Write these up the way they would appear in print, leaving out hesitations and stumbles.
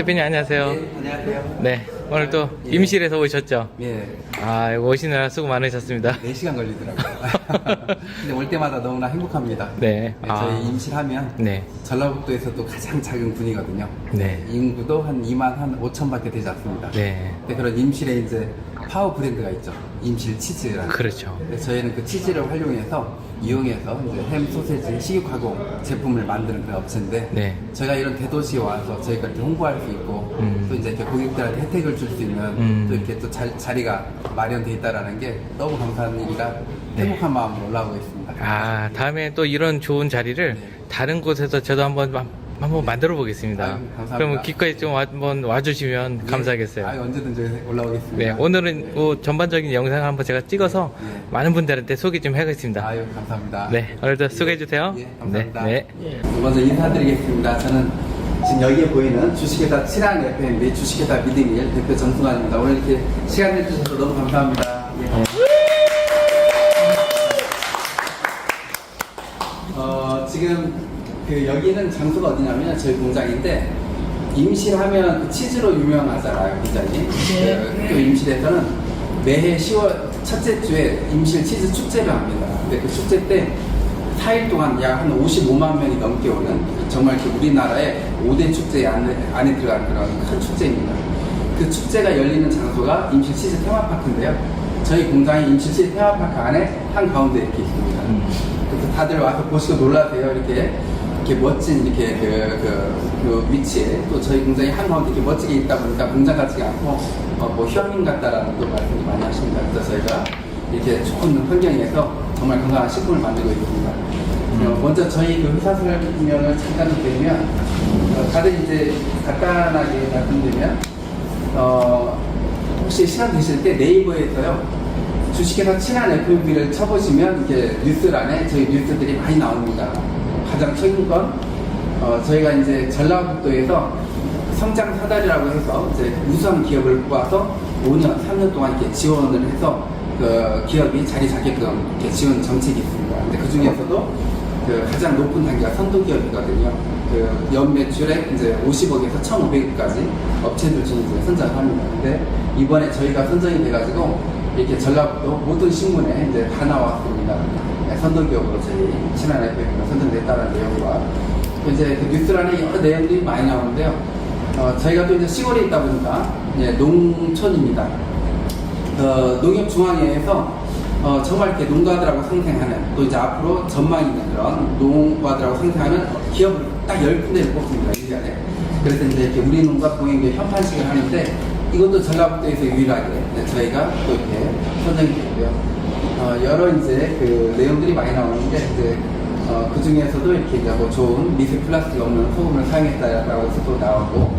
대표님 안녕하세요. 네, 안녕하세요. 네, 오늘 또 임실에서 오셨죠? 예, 아, 이거 오시느라 수고 많으셨습니다. 4시간 걸리더라고요. 근데 올 때마다 너무나 행복합니다. 네. 저희 임실하면 네. 전라북도에서도 가장 작은 군이거든요. 네. 인구도 한 2만 한 5천밖에 되지 않습니다. 네. 근데 그런 임실에 이제 파워 브랜드가 있죠. 임실 치즈라는. 그렇죠. 근데 저희는 그 치즈를 활용해서 이용해서 이제 햄, 소세지, 식육 가공 제품을 만드는 그런 업체인데 네. 저희가 이런 대도시에 와서 저희가 이렇게 홍보할 수 있고 또 이제 이렇게 고객들한테 혜택을 줄 수 있는 또 이렇게 또 자리가 마련돼 있다라는 게 너무 감사한 일이라 행복한 마음으로 올라오고 있습니다. 아, 다음에 또 이런 좋은 자리를 네. 다른 곳에서 저도 한번 만들어 보겠습니다. 아유, 감사합니다. 그러면 기꺼이 좀 한번 와주시면 감사하겠어요. 언제든지 올라오겠습니다. 네, 오늘은 뭐 전반적인 영상을 한번 제가 찍어서 네. 많은 분들한테 소개 좀 해야겠습니다. 아유, 감사합니다. 네, 오늘도 수고해주세요. 예, 감사합니다. 네. 먼저 인사드리겠습니다. 저는 지금 여기에 보이는 주식회사 칠한 FM 주식회사 믿음일 대표 정승환입니다. 오늘 이렇게 시간 내주셔서 너무 감사합니다. 예. 지금 여기는 장소가 어디냐면 저희 공장인데 임실하면 그 치즈로 유명하잖아요, 굉장히. 그 임실에서는 매해 10월 첫째 주에 임실 치즈 축제를 합니다. 근데 그 축제 때 4일 동안 약 한 55만 명이 넘게 오는 정말 그 우리나라의 5대 축제 안에 들어간 그런 큰 축제입니다. 그 축제가 열리는 장소가 임실 치즈 테마파크인데요. 저희 공장이 임실 치즈 테마파크 안에 한가운데 이렇게 있습니다. 그래서 다들 와서 보시고 놀라세요. 이렇게 멋진 이렇게 그 위치에 또 저희 공장이 한가운데 이렇게 멋지게 있다 보니까 공장 같지가 않고 뭐 휴양림 같다라는 또 말씀을 많이 하십니다. 그래서 저희가 이렇게 좋은 환경에서 정말 건강한 식품을 만들고 있습니다. 먼저 저희 그 회사 설명을 잠깐 드리면 다들 이제 간단하게 말씀드리면 혹시 시간 되실 때 네이버에서요 주식회사 친한 FMB를 쳐보시면 이렇게 뉴스란에 저희 뉴스들이 많이 나옵니다. 가장 최근 건 저희가 이제 전라북도에서 성장 사다리라고 해서 이제 우수한 기업을 뽑아서 5년, 3년 동안 이렇게 지원을 해서 그 기업이 자리 잡게끔 이렇게 지원 정책이 있습니다. 근데 그 중에서도 그 가장 높은 단계가 선도 기업이거든요. 그 연매출액 이제 50억에서 1,500억까지 업체들 중에 이제 선정을 합니다. 근데 이번에 저희가 선정이 돼가지고 이렇게 전라북도 모든 신문에 이제 다 나왔습니다. 선도기업으로 저희 친한 FMB가 선정됐다는 내용과 이제 그 뉴스란에 여러 내용들이 많이 나오는데요. 저희가 또 이제 시골에 있다 보니까 농촌입니다. 농협중앙회에서 정말 이렇게 농가들하고 상생하는 또 이제 앞으로 전망 있는 그런 농가들하고 상생하는 기업을 딱 10군데를 뽑습니다. 1년에. 그래서 이제 이렇게 우리 농가 공익의 현판식을 하는데 이것도 전라북도에서 유일하게 저희가 또 이렇게 선정이 되고요. 여러 이제 그 내용들이 많이 나오는데 이제 그 중에서도 이렇게 이제 뭐 좋은 미세 플라스틱 없는 소금을 사용했다라고 해서 또 나오고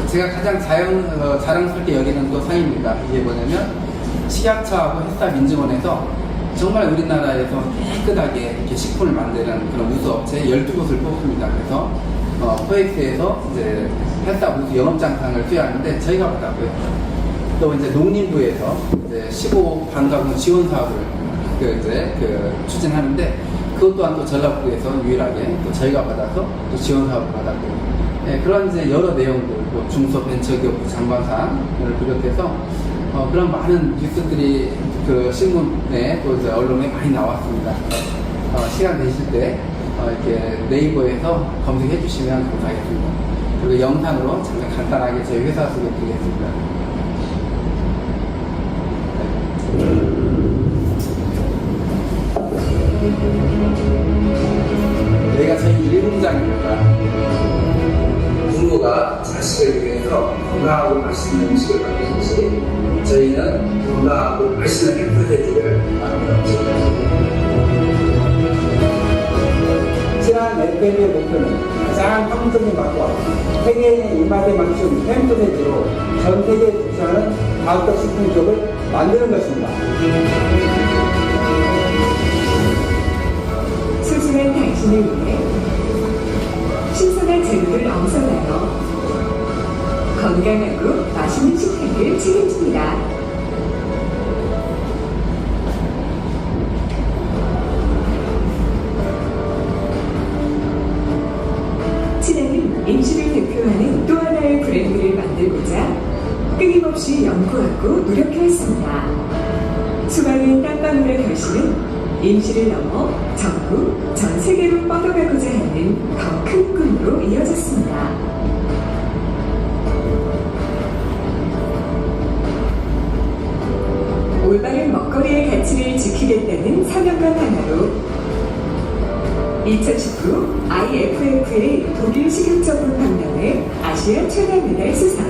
제가 가장 자랑스럽게 여기는 또 상입니다. 이게 뭐냐면 식약처하고 햇사민증원에서 정말 우리나라에서 깨끗하게 이렇게 식품을 만드는 그런 우수업체 12곳을 뽑습니다. 그래서 코엑스에서 이제 햇사 우수 영업장상을 수여하는데 저희가 받았고요. 또 이제 농림부에서 이제 15 반가구 지원 사업을 추진하는데 그것 또한 또 전라북도에서 유일하게 또 저희가 받아서 또 지원 사업을 받았고요. 네, 그런 이제 여러 내용들, 뭐 중소벤처기업 장관상을 비롯해서 그런 많은 뉴스들이 그 신문에 또 이제 언론에 많이 나왔습니다. 시간 되실 때 이렇게 네이버에서 검색해 주시면 감사하겠습니다. 그리고 영상으로 잠깐 간단하게 저희 회사 소개 드리겠습니다. 여기가 저희 1공장입니다. 부모가 자식을 위해서 건강하고 맛있는 음식을 만들듯이 저희는 건강하고 맛있는 햄프레드를 만들었습니다. 친한 FM의 목표는 가장 확정적인 맛과 세계인의 입맛에 맞춘 햄프레드로 전 세계에 진출하는 과학적 식품 기업을 만드는 것입니다. 소중한 당신을 위해 신선한 재료를 엄선하여 건강하고 맛있는 식탁을 책임집니다. 친환경 임실을 대표하는 또 하나의 브랜드를 만들고자 끊임없이 연구하고 노력해왔습니다. 수많은 땀방울의 결실은 임시를 넘어 전국, 전 세계로 뻗어가고자 하는 더 큰 꿈으로 이어졌습니다. 올바른 먹거리의 가치를 지키겠다는 사명감 하나로 2019 IFFA 독일 식육전문 박람회 아시아 최다 메달 수상,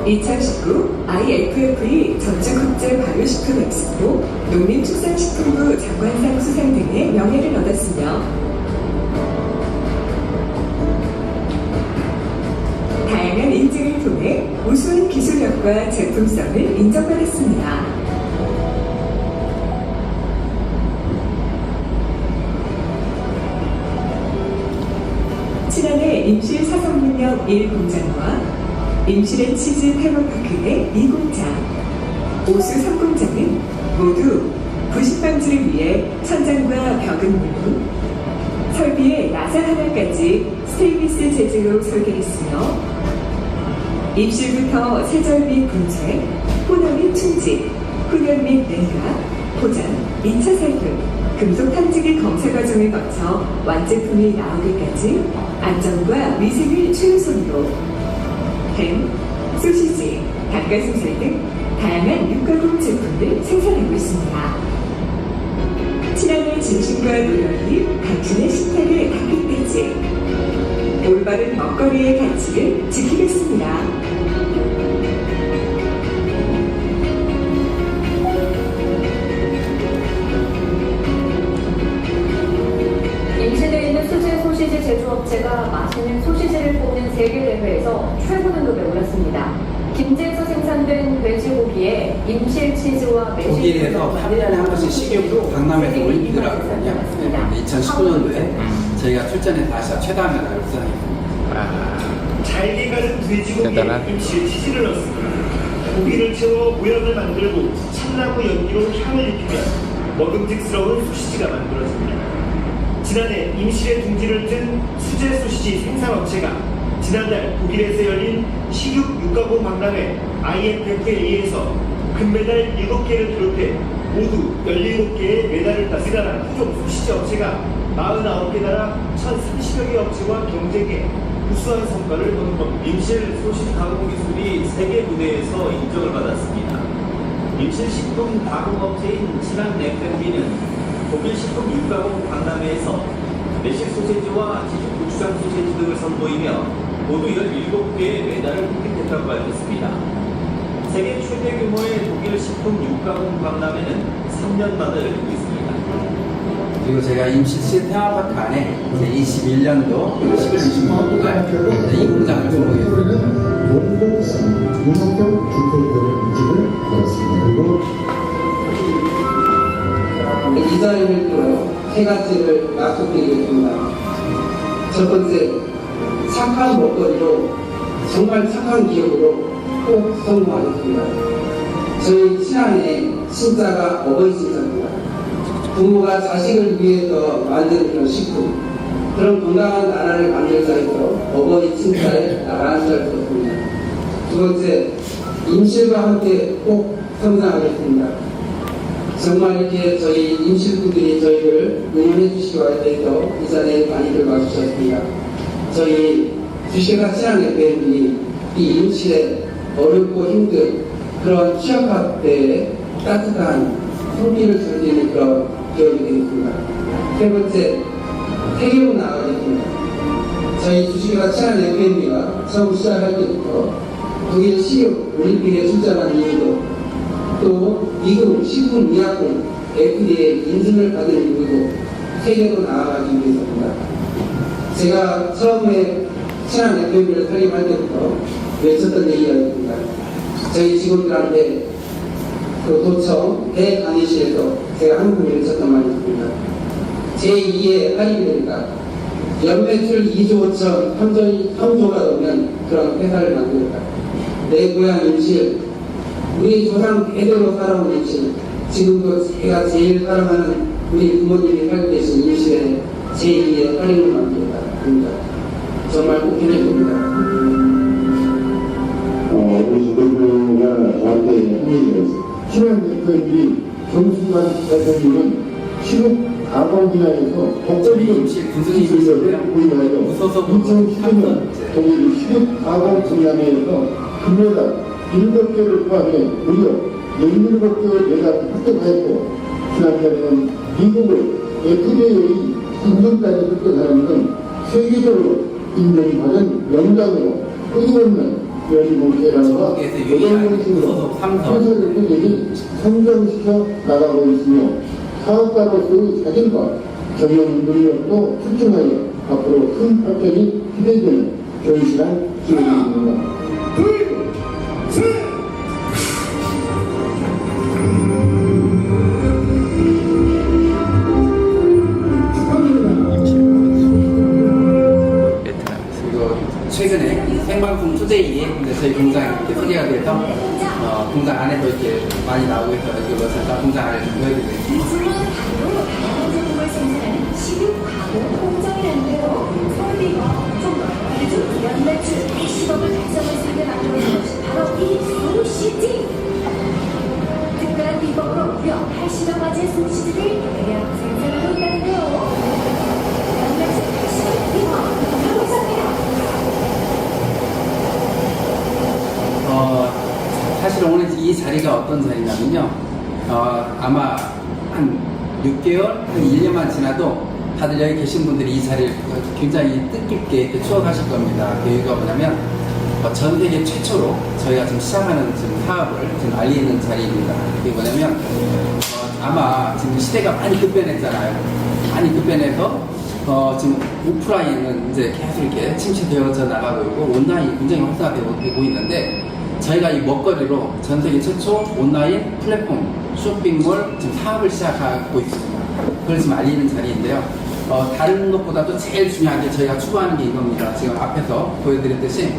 2019 IFFA 전주국제 발효식품 엑스포 농림축산식품부 장관상 수상 등의 명예를 얻었으며 다양한 인증을 통해 우수한 기술력과 제품성을 인정받았습니다. 지난해 임실 사성민역 1공장과 임실의 치즈 테마파크 내 2공장, 오수 3공장은 모두 부식 방지를 위해 천장과 벽은 물론 설비의 나사 하나까지 스테인리스 재질로 설계했으며 입실부터 세절 및 분쇄, 혼합 및 충직, 훈연 및 냉각, 포장, 2차 살균, 금속 탐지기 검사 과정을 거쳐 완제품이 나오기까지 안전과 위생을 최우선으로 햄, 소시지, 닭가슴살 등 다양한 육가공 제품을 생산하고 있습니다. 지난해 진심과 노력이 당신의 식탁에 닿기까지 올바른 먹거리의 가치를 지키겠습니다. 임실에 있는 수제 소시지 제조업체가 맛있는 소시지를 뽑는 세계대회에서 최고 등급에 올랐습니다. 김제에서 생산된 돼지고기에 임실 치즈와 매실 독일에서 8년에 한 번씩 식육 박람회에서 올림픽을 하거든요. 2019년도에 저희가 출전해서 아시아 최다 메달을 수상했습니다. 잘게 가른 돼지고기에 대단한. 임실 치즈를 넣습니다. 고기를 채워 모양을 만들고 참나무 연기로 향을 입히면 먹음직스러운 소시지가 만들어집니다. 지난해 임실의 둥지를 튼 수제 소시지 생산업체가 지난달 독일에서 열린 식육 육가공 박람회 IFFA에서 금메달 7개를 비롯해 모두 17개의 메달을 따스가한 후종 소시지 업체가 49개 나라 1,030여 개 업체와 경쟁해 우수한 성과를 거둔 겁니다. 임실 소시지 가공 기술이 세계 무대에서 인정을 받았습니다. 임실 식품 가공업체인 신한 FMB는 독일 식품 육가공 박람회에서 매실 소세지와 지중 고추장 소세지 등을 선보이며 모두 17개의 메달을 획득했다고 밝혔습니다. 세계 최대 규모의 독일 식품 육가공 박람회는 3년마다 열리고 있습니다. 그리고 제가 임실시 테마파크 안에 21년도 11월 26일 이 공장을 소개했습니다. 원공산 융합형 주택거래 인증을 받았습니다. 그리고 이 자리를 빌어 세 가지를 약속드리겠습니다. 첫 번째, 착한 먹거리로 정말 착한 기억으로 꼭 성공하겠습니다. 저희 친한의 신자가 어버이 신자입니다. 부모가 자식을 위해서 만든 그런 식품, 그런 건강한 나라를 만들자 해서 어버이 친자의 나라는 줄 알았습니다. 두 번째, 임실과 함께 꼭 성장하겠습니다. 정말 이렇게 저희 임실분들이 저희를 응원해 주시기 위해서 이 자리에 많이들 와주셨습니다. 저희 주식회사 친한 FM이 이 임실에 어렵고 힘든 그런 취업학 때에 따뜻한 손길을 줄 수 있는 그런 기업이 되겠습니다. 세 번째, 세계로 나아가겠습니다. 저희 주식회사 친한 FM이가 처음 시작할 때부터 독일 식육 올림픽에 출전한 이유도 또 미국 식품의약품 FDA 인증을 받은 이유도 세계로 나아가기 위해서입니다. 제가 처음에 친한 FM을 설립할 때부터 외쳤던 얘기가 있습니다. 저희 직원들한테 그 도청 대강의실에서 제가 한 분이 외쳤던 말이 있습니다. 제2의 할리우드입니다. 연매출 2조 5천 3조가 넘는 그런 회사를 만들었다. 내 고향 임실, 우리 조상 대대로 살아온 임실, 지금도 제가 제일 사랑하는 우리 부모님이 살고 계신 임실에 제2의 할리우드 만들었다. 정말 꼭 해낼 겁니다. FMB 정순만 대표님은 시국 가공 분야에서 독보적인 기술력을 보유하여 무소속 2015년 독일 시국 가공 분야에서 금메달 7개를 포함해 무려 17개의 메달을 획득하였고 지난해에는 미국의 FDA의 인정까지 획득하는 등 세계적으로 인정받은 명장으로 끊임없는 연구개발과 여덟명심으로 회사들을 성장시켜 나가고 있으며 사업가로서의 자질과 경영 능력도 출중하여 앞으로 큰 발전이 기대되는 견실한 기업입니다. 그리고 최근에 생방송 투데이에 이제 저희 공장이 이렇게 소개가 돼서 공장 안에도 이렇게 많이 나오고 해서 이걸로 잠깐 공장 안을 좀 보여드리겠습니다. 제품을 생산하는 식육 가공 공장이라는데요. 설비가 엄청 많아요. 요즘 연매출 20억을 달성했을 때 만들어진 것이 바로 이 소시지. 특별한 비법으로 무려 80여 가지의 소시지를 대량 생산하고 있다는데요. 연매출 80억 이상 감사합니다. 사실 오늘 이 자리가 어떤 자리냐면요. 아마 한 6개월, 한 1년만 지나도 다들 여기 계신 분들이 이 자리를 굉장히 뜻깊게 추억하실 겁니다. 그 이유가 뭐냐면 전 세계 최초로 저희가 지금 시작하는 지금 사업을 지금 알리는 자리입니다. 그게 뭐냐면 아마 지금 시대가 많이 급변했잖아요. 많이 급변해서 지금 오프라인은 이제 계속 이렇게 침체되어져 나가고 있고 온라인이 굉장히 활성화되고 있는데 저희가 이 먹거리로 전 세계 최초 온라인 플랫폼 쇼핑몰 지금 사업을 시작하고 있습니다. 그걸 지금 알리는 자리인데요. 다른 것보다도 제일 중요한 게 저희가 추구하는 게 이겁니다. 지금 앞에서 보여드렸듯이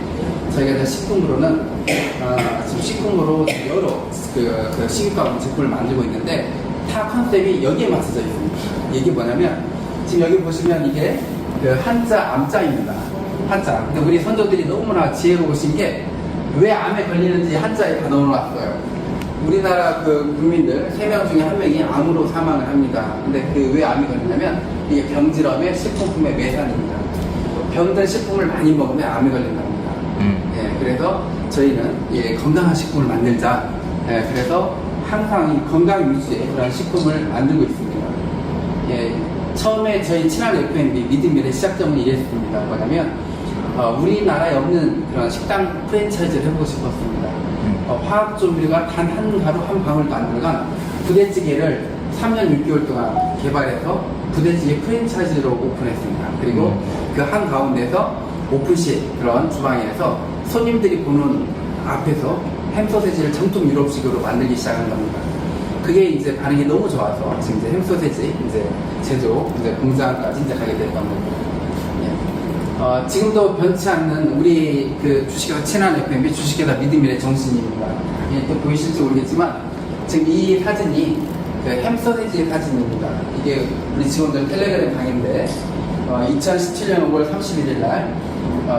저희가 이제 식품으로는 지금 식품으로 여러 그 식육가공 제품을 만들고 있는데 타 컨셉이 여기에 맞춰져 있습니다. 이게 뭐냐면 지금 여기 보시면 이게 그 한자 암자입니다. 한자. 근데 우리 선조들이 너무나 지혜로우신 게 왜 암에 걸리는지 한자에 다 넣어놨어요. 우리나라 그 국민들 3명 중에 1명이 암으로 사망을 합니다. 근데 그 왜 암이 걸리냐면 이게 병질염의 식품품의 매산입니다. 병든 식품을 많이 먹으면 암이 걸린답니다. 예, 그래서 저희는 건강한 식품을 만들자. 예, 그래서 항상 이 건강 위주의 그런 식품을 만들고 있습니다. 예, 처음에 저희 친한 FMB 믿음미래 시작점은 이랬습니다. 뭐냐면 우리나라에 없는 그런 식당 프랜차이즈를 해보고 싶었습니다. 화학 조미료가 단 한 가루 한 방울도 안 들어간 부대찌개를 3년 6개월 동안 개발해서 부대찌개 프랜차이즈로 오픈했습니다. 그리고 그 한 가운데서 오픈식 그런 주방에서 손님들이 보는 앞에서 햄소세지를 정통 유럽식으로 만들기 시작한 겁니다. 그게 이제 반응이 너무 좋아서 지금 이제 햄소세지 이제 제조 이제 공장까지 이제 가게 됐던 겁니다. 지금도 변치 않는 우리 그 주식회사 친한 FMB 주식회사 믿음이래 정신입니다. 또 보이실지 모르겠지만 지금 이 사진이 그 햄소세지의 사진입니다. 이게 우리 직원들 텔레그램 강의인데 2017년 5월 31일 날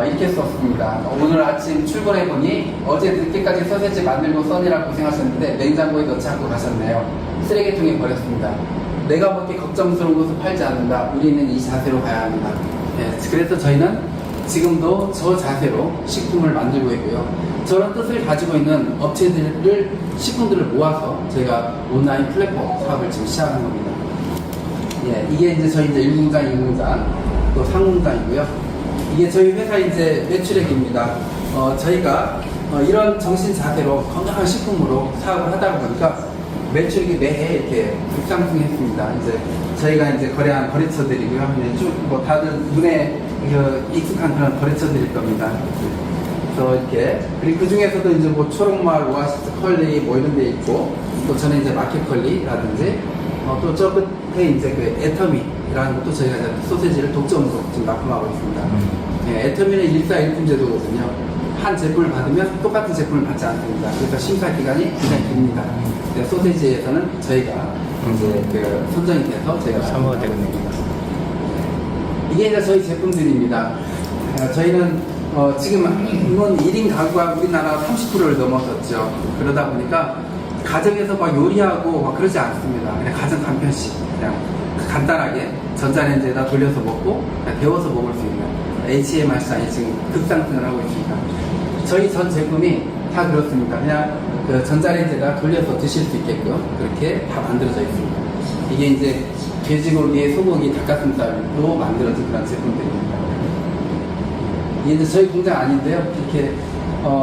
이렇게 썼습니다. 오늘 아침 출근해보니 어제 늦게까지 소세지 만들고 써니라 고생하셨는데 냉장고에 넣지 않고 가셨네요. 쓰레기통에 버렸습니다. 내가 먹기 걱정스러운 것을 팔지 않는다. 우리는 이 자세로 가야 합니다. 네, 그래서 저희는 지금도 저 자세로 식품을 만들고 있고요. 저런 뜻을 가지고 있는 업체들을 식품들을 모아서 저희가 온라인 플랫폼 사업을 지금 시작하는 겁니다. 예, 이게 이제 저희 이제 1공장, 2공장, 또 3공장이고요. 이게 저희 회사 이제 매출액입니다. 저희가 이런 정신 자세로 건강한 식품으로 사업을 하다 보니까 매출이 매해 이렇게 급상승했습니다. 이제 저희가 이제 거래한 거래처들이고요. 쭉 뭐 다들 눈에 익숙한 그런 거래처들일 겁니다. 그래서 이렇게 그리고 그 중에서도 이제 뭐 초록마을, 오아시스 컬리 뭐 이런 데 있고 또 저는 이제 마켓컬리라든지 또 저 끝에 이제 그 애터미라는 것도 저희가 이제 소세지를 독점으로 지금 납품하고 있습니다. 예, 애터미는 일사일품 제도거든요. 한 제품을 받으면 똑같은 제품을 받지 않습니다. 그래서 심사 기간이 굉장히 깁니다. 소세지에서는 저희가 이제 그 선정이 돼서 저희가 사모가 되겠네요. 이게 이제 저희 제품들입니다. 저희는 지금은 1인 가구가 우리나라 30%를 넘어섰죠. 그러다 보니까 가정에서 막 요리하고 막 그러지 않습니다. 그냥 가정 간편식, 그냥 간단하게 전자레인지에다 돌려서 먹고 그냥 데워서 먹을 수 있는 HMR상이 지금 급상승을 하고 있습니다. 저희 전 제품이 다 그렇습니다. 그냥 그 전자레인지에다 돌려서 드실 수 있게끔 그렇게 다 만들어져 있습니다. 이게 이제 돼지고기, 소고기, 닭가슴살로 만들어진 그런 제품들입니다. 이게 이제 저희 공장 아닌데요. 이렇게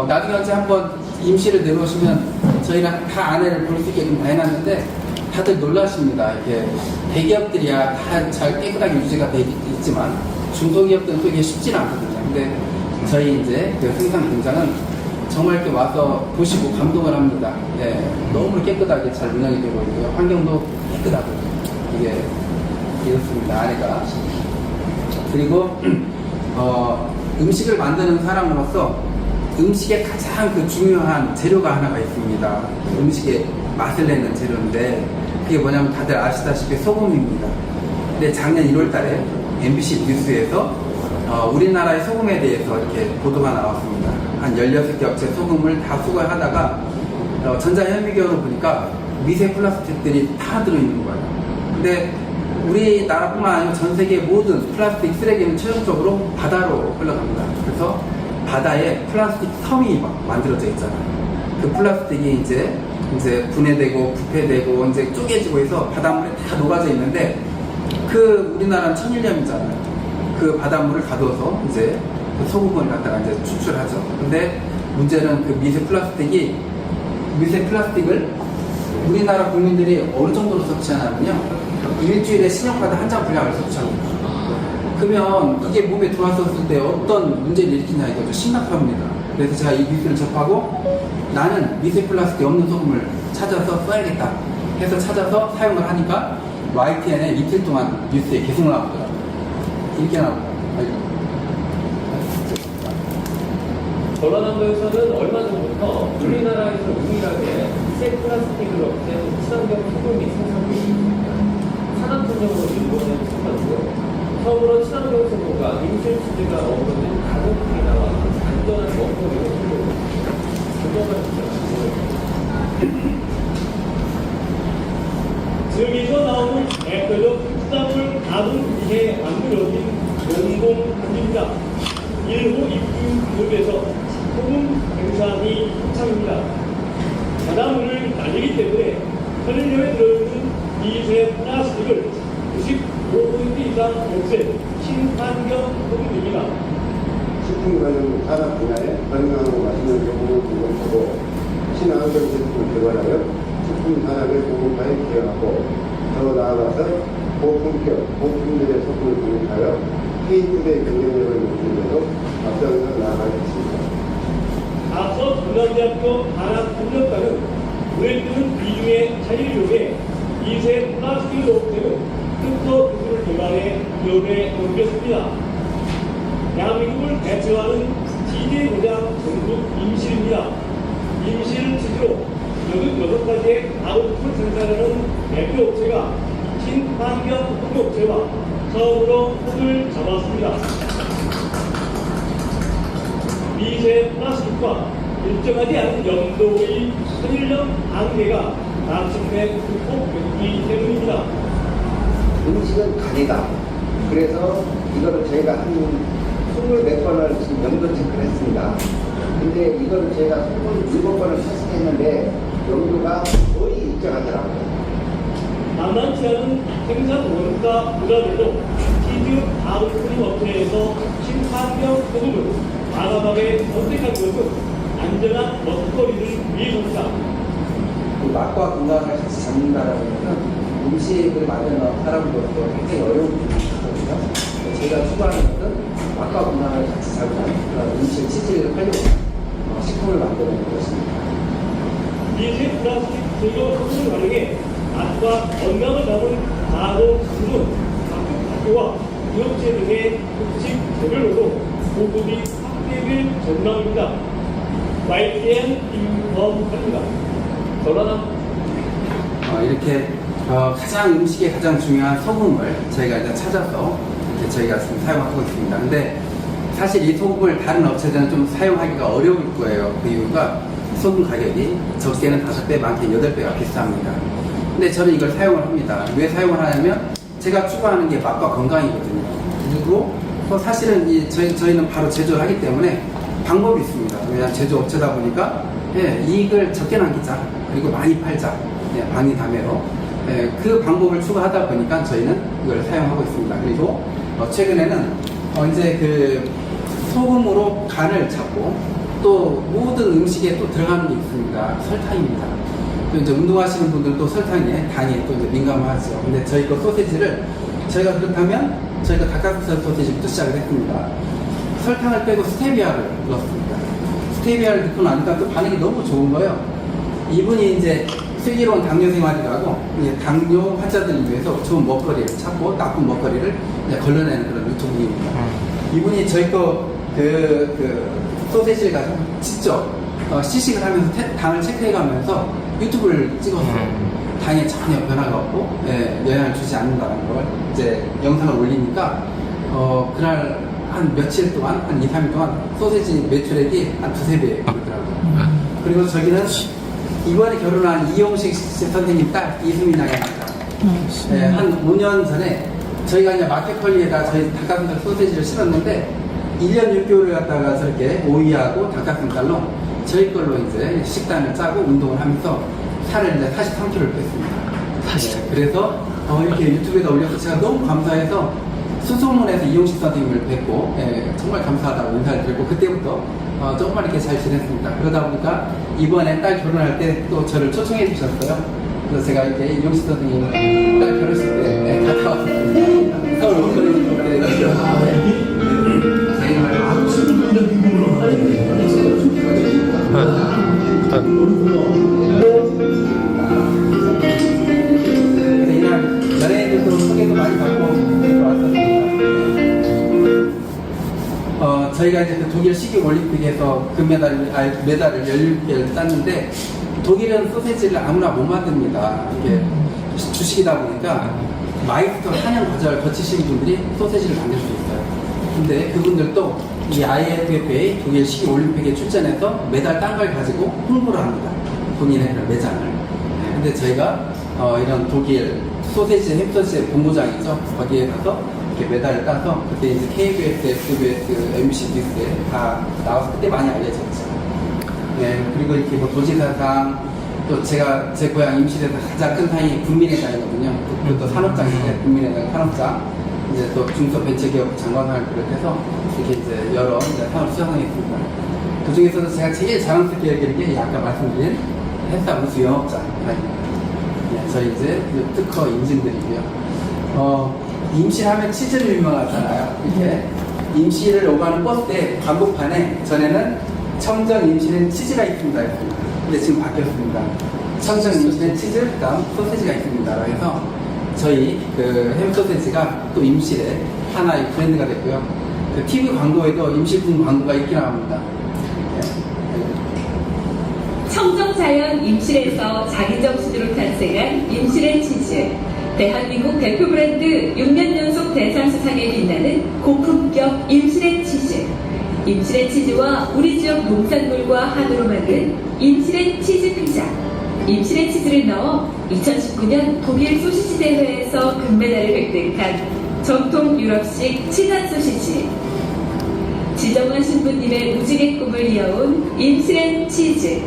나중에 언제 한번 임시를 내놓으시면 저희가 다 안에를 볼 수 있게끔 다 해놨는데 다들 놀라십니다. 이렇게 대기업들이야 다 잘 깨끗하게 유지가 돼 있지만 중소기업들은 또 이게 쉽지는 않거든요. 근데 저희 이제 그 생산 공장은 정말 이렇게 와서 보시고 감동을 합니다. 예, 너무 깨끗하게 잘 운영이 되고 있고요. 환경도 깨끗하고 이게 이렇습니다. 안에가. 그리고 음식을 만드는 사람으로서 음식의 가장 그 중요한 재료가 하나가 있습니다. 음식의 맛을 내는 재료인데 그게 뭐냐면 다들 아시다시피 소금입니다. 근데 작년 1월 달에 MBC 뉴스에서 우리나라의 소금에 대해서 이렇게 보도가 나왔습니다. 한 16개 업체 소금을 다 수거하다가 전자현미경으로 보니까 미세 플라스틱들이 다 들어있는 거예요. 근데 우리나라뿐만 아니고 전 세계 모든 플라스틱 쓰레기는 최종적으로 바다로 흘러갑니다. 그래서 바다에 플라스틱 섬이 막 만들어져 있잖아요. 그 플라스틱이 이제 분해되고 부패되고 이제 쪼개지고 해서 바닷물에 다 녹아져 있는데 그 우리나라는 천일염이잖아요. 그 바닷물을 가둬서 이제 그 소금을 갖다가 이제 추출하죠. 근데 문제는 그 미세 플라스틱을 우리나라 국민들이 어느 정도로 섭취하냐면요. 일주일에 신용카드 한 장 분량을 섭취합니다. 그러면 이게 몸에 들어왔었을 때 어떤 문제를 일으키냐 이거죠. 심각합니다. 그래서 제가 이 뉴스를 접하고 나는 미세 플라스틱 없는 소금을 찾아서 써야겠다 해서 찾아서 사용을 하니까 YTN에 이틀 동안 뉴스에 계속 나오더라고요. 이렇게 나오더라고요. 전라남도에서는 얼마 전부터 우리나라에서 유일하게 미세 플라스틱을 없앤 친환경 소금이 생산되고 있습니다. 산업훈련으로 일본에 생산되고요. 처음으로 친환경 소금과 임실 치즈가 어우러진 가공품이 나와 안전한 먹거리로 소개했습니다. 지역에서 나오는 대표적 특산물 가공 위에 만들어진 농공품입니다. 1호 입주 기업에서 소금 생산이 한창입니다. 바닷물을 날리기 때문에 천일염에 들어있는 미세 플라스틱을 95% 이상 없앤 친환경 소금입니다. 식품 관련 산업 분야에 건강하고 맛있는 제품을 공급하고 친환경 제품을 개발하여 식품 산업의 공급화에 기여하고 더 나아가서 고품격, 고품질의 소금을 공급하여 K푸드의 경쟁력을 높이는 데도 앞장서 나아가겠습니다. 앞서 전남대학교 한학협력과는 눈에 띄는 비중의 차이력에 미세 플라스틱을 없애는 특허 기술을 개발해 기업에 옮겼습니다. 대한민국을 대표하는 치즈 고장 전국 임실입니다. 임실 치즈로 86가지의 가공품을 생산하는 대표 업체가 친환경 소금업체와 처음으로 손을 잡았습니다. 미세 플라스틱과 일정하지 않은 염도의 천일염 한계가 마침내 극복됐기 때문입니다. 음식은 간이다. 그래서 이거를 저희가 한 20몇 번을 지금 염도 체크를 했습니다. 근데 이거를 저희가 27번을 테스트했는데 염도가 거의 일정하더라고요. 만만치 않은 생산 원가 부담에도 치즈 가공품 업체에서 친환경 소금을 과감하게 선택한 것은 안전한 먹거리를 위해서입니다. 그 맛과 건강을 같이 잡는다라는 것은 음식을 만드는 사람으로서 굉장히 어려운 부분이거든요. 제가 추구하는 것은 맛과 건강을 같이 잡는 그런 음식, 치즈를 활용, 식품을 만드는 것입니다. 미세 플라스틱 제거 소금을 활용해 맛과 건강을 담은 가공 제품은 각국 학교와 기업체 등의 음식 개별로도 보급이 확대될 전망입니다. YTN 임범입니다. 전라남 이렇게 가장 음식에 가장 중요한 소금을 저희가 일단 찾아서 이렇게 저희가 지금 사용하고 있습니다. 근데 사실 이 소금을 다른 업체들은 좀 사용하기가 어려울 거예요. 그 이유가 소금 가격이 적게는 5배, 많게는 8배가 비쌉니다. 근데 저는 이걸 사용을 합니다. 왜 사용을 하냐면 제가 추구하는 게 맛과 건강이거든요. 그리고 또 사실은 저희는 바로 제조를 하기 때문에 방법이 있습니다. 왜냐하면 제조업체다 보니까 이익을 적게 남기자, 그리고 많이 팔자, 방위다매로 그 방법을 추구하다 보니까 저희는 이걸 사용하고 있습니다. 그리고 최근에는 이제 그 소금으로 간을 잡고 또 모든 음식에 또 들어가는 게 있습니다. 설탕입니다. 또 이제 운동하시는 분들도 설탕에 당에 또 이제 민감하죠. 근데 저희 거 소시지를 저희가 그렇다면 저희가 닭가슴살 소시지부터 시작을 했습니다. 설탕을 빼고 스테비아를 넣었습니다. 스테비아를 넣고 나니까 또 반응이 너무 좋은 거예요. 이분이 이제 슬기로운 당뇨 생활이라고 당뇨 환자들을 위해서 좋은 먹거리를 찾고 나쁜 먹거리를 이제 걸러내는 그런 유튜브입니다. 이분이 저희 거 소세지를 가지고 직접 시식을 하면서 당을 체크해가면서 유튜브를 찍었어요. 당에 전혀 변화가 없고 영향을 주지 않는다는 걸 이제 영상을 올리니까 그날 한 며칠 동안, 한 2, 3일 동안 소세지 매출액이 한 2~3배 오르더라고요. 그리고 저기는 이번에 결혼한 이용식 선생님 딸 이수민 양입니다. 한 5년 전에 저희가 이제 마켓컬리에다 저희 닭가슴살 소세지를 실었는데 1년 6개월을 갖다가 저렇게 오이하고 닭가슴살로 저희 걸로 이제 식단을 짜고 운동을 하면서 살을 이제 43kg를 뺐습니다. 그래서 이렇게 유튜브에다 올려서 제가 너무 감사해서 수소문에서 이용식 선생님을 뵙고 정말 감사하다고 인사를 드렸고 그때부터 조금만 이렇게 잘 지냈습니다. 그러다 보니까 이번에 딸 결혼할 때 또 저를 초청해 주셨어요. 그래서 제가 이렇게 이용식 선생님 딸 결혼식 때 갔다 왔습니다. 서울 원거리 이날 연예인들도 소개도 많이 받고 왔었습니다. 저희가 이제 그 독일 시기 올림픽에서 메달을 16개를 땄는데 독일은 소세지를 아무나 못 만듭니다. 이게 주식이다 보니까 마이스터 4년 과정을 거치신 분들이 소세지를 만들 수 있어요. 근데 그분들도 이 IFFA 독일 시기 올림픽에 출전해서 메달 딴 걸 가지고 홍보를 합니다. 본인의 그런 매장을. 근데 저희가 이런 독일 소세지 햄소시의 본부장이죠. 거기에 가서 이렇게 메달을 따서 그때 이제 KBS, SBS, MBC 뉴스에 다 나와서 그때 많이 알려졌죠. 그리고 이렇게 뭐 도지사상 또 제가 제 고향 임실에서 가장 큰 상이 국민회장이거든요. 그것도 산업장인데 국민회장 산업장 이제 또 중소벤처기업 장관상을 비롯해서 이렇게 이제 여러 상을 수상했습니다. 그 중에서도 제가 제일 자랑스럽게 여기는 게 아까 말씀드린 햇사 우수 영업장입니다. 저희 이제 특허 인증들이고요. 임실하면 치즈를 유명하잖아요. 이렇게 임실을 오가는 버스에 광고판에 전에는 청정 임실엔 치즈가 있습니다. 근데 지금 바뀌었습니다. 청정 임실엔 치즈, 그다음 소세지가 있습니다. 그래서 저희 그 햄소세지가 또 임실의 하나의 브랜드가 됐고요. 그 TV 광고에도 임실품 광고가 있긴 합니다. 청정자연 임실에서 자기 정신으로 탄생한 임실의 치즈. 대한민국 대표 브랜드 6년 연속 대상 수상에 빛나는 고품격 임실의 치즈. 임실의 치즈와 우리 지역 농산물과 한우로 만든 임실의 치즈 피자. 임실의 치즈를 넣어 2019년 독일 소시지 대회에서 금메달을 획득한 전통 유럽식 친한 소시지. 지정환 신부님의 무지개 꿈을 이어온 임실의 치즈.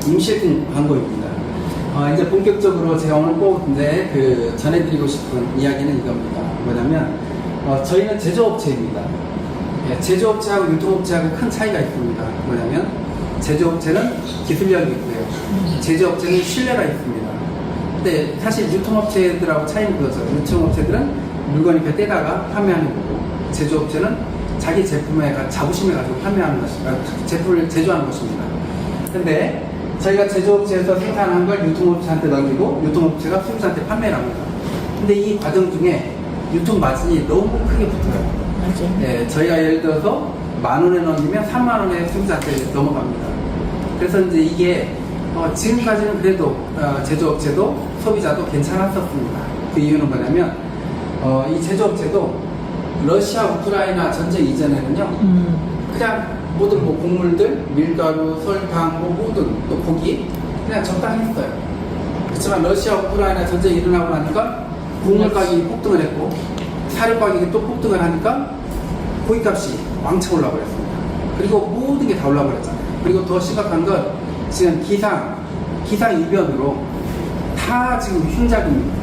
임실품 광고입니다. 이제 본격적으로 제가 오늘 꼭 이제 전해드리고 싶은 이야기는 이겁니다. 뭐냐면 저희는 제조업체입니다. 제조업체하고 유통업체하고 큰 차이가 있습니다. 뭐냐면 제조업체는 기술력이 있고요. 제조업체는 신뢰가 있습니다. 근데 사실 유통업체들하고 차이는 그거죠. 유통업체들은 물건 이렇게 떼다가 판매하는 거고 제조업체는 자기 제품에 자부심을 가지고 판매하는 것입니다. 제품을 제조하는 것입니다. 근데 저희가 제조업체에서 생산한 걸 유통업체한테 넘기고 유통업체가 수입자한테 판매를 합니다. 근데 이 과정 중에 유통 마진이 너무 크게 붙어요. 맞아요. 저희가 예를 들어서 10,000원에 넘기면 30,000원에 수입자한테 넘어갑니다. 그래서 이제 이게 지금까지는 그래도 제조업체도 소비자도 괜찮았었습니다. 그 이유는 뭐냐면 이 제조업체도 러시아 우크라이나 전쟁 이전에는요 그냥 모든 뭐 곡물들, 밀가루, 설탕, 뭐 모든 또 고기 그냥 적당히 했어요. 그렇지만 러시아 우크라이나 전쟁이 일어나고 나니까 곡물 가격이 폭등을 했고 사료 가격이 또 폭등을 하니까 고기값이 왕창 올라버렸습니다. 그리고 모든 게 다 올라버렸잖아요. 그리고 더 심각한 건 지금 기상 이변으로 다 지금 흉작입니다.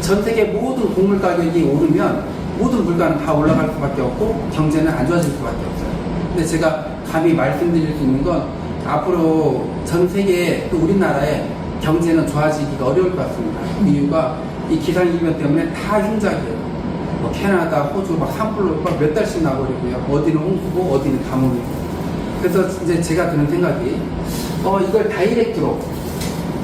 전 세계 모든 곡물 가격이 오르면 모든 물가는 다 올라갈 수밖에 없고 경제는 안 좋아질 수밖에 없어요. 근데 제가 감히 말씀드릴 수 있는 건 앞으로 전 세계 또 우리나라의 경제는 좋아지기가 어려울 것 같습니다. 그 이유가 이 기상 이변 때문에 다 흉작이에요. 뭐 캐나다, 호주 막 산불로 막 몇 달씩 나버리고요. 어디는 홍수고 어디는 가뭄이고. 그래서 이제 제가 드는 생각이 이걸 다이렉트로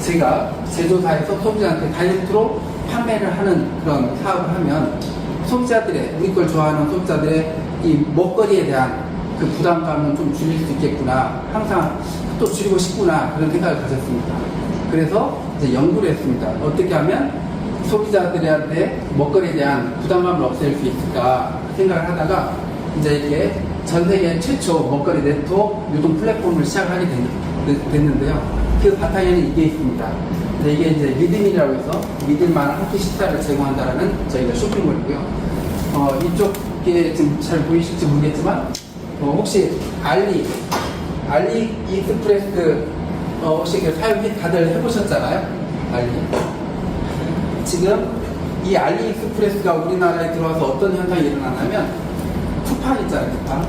제가 제조사에서 소비자한테 다이렉트로 판매를 하는 그런 사업을 하면 소비자들의 우리 걸 좋아하는 소비자들의 이 먹거리에 대한 그 부담감은 좀 줄일 수 있겠구나. 항상 또 줄이고 싶구나 그런 생각을 가졌습니다. 그래서 이제 연구를 했습니다. 어떻게 하면 소비자들한테 먹거리에 대한 부담감을 없앨 수 있을까 생각을 하다가 이제 이렇게 전 세계 최초 먹거리 네트워크 유통 플랫폼을 시작하게 됐는데요. 그 바탕에는 이게 있습니다. 이게 이제 리듬이라고 해서 믿을만한 한 끼 식사를 제공한다라는 저희가 쇼핑몰이고요. 이쪽에 지금 잘 보이실지 모르겠지만 혹시 알리 익스프레스 혹시 사용 다들 해보셨잖아요. 알리. 지금 이 알리 익스프레스가 우리나라에 들어와서 어떤 현상이 일어나냐면 쿠팡 있잖아요. 쿠팡.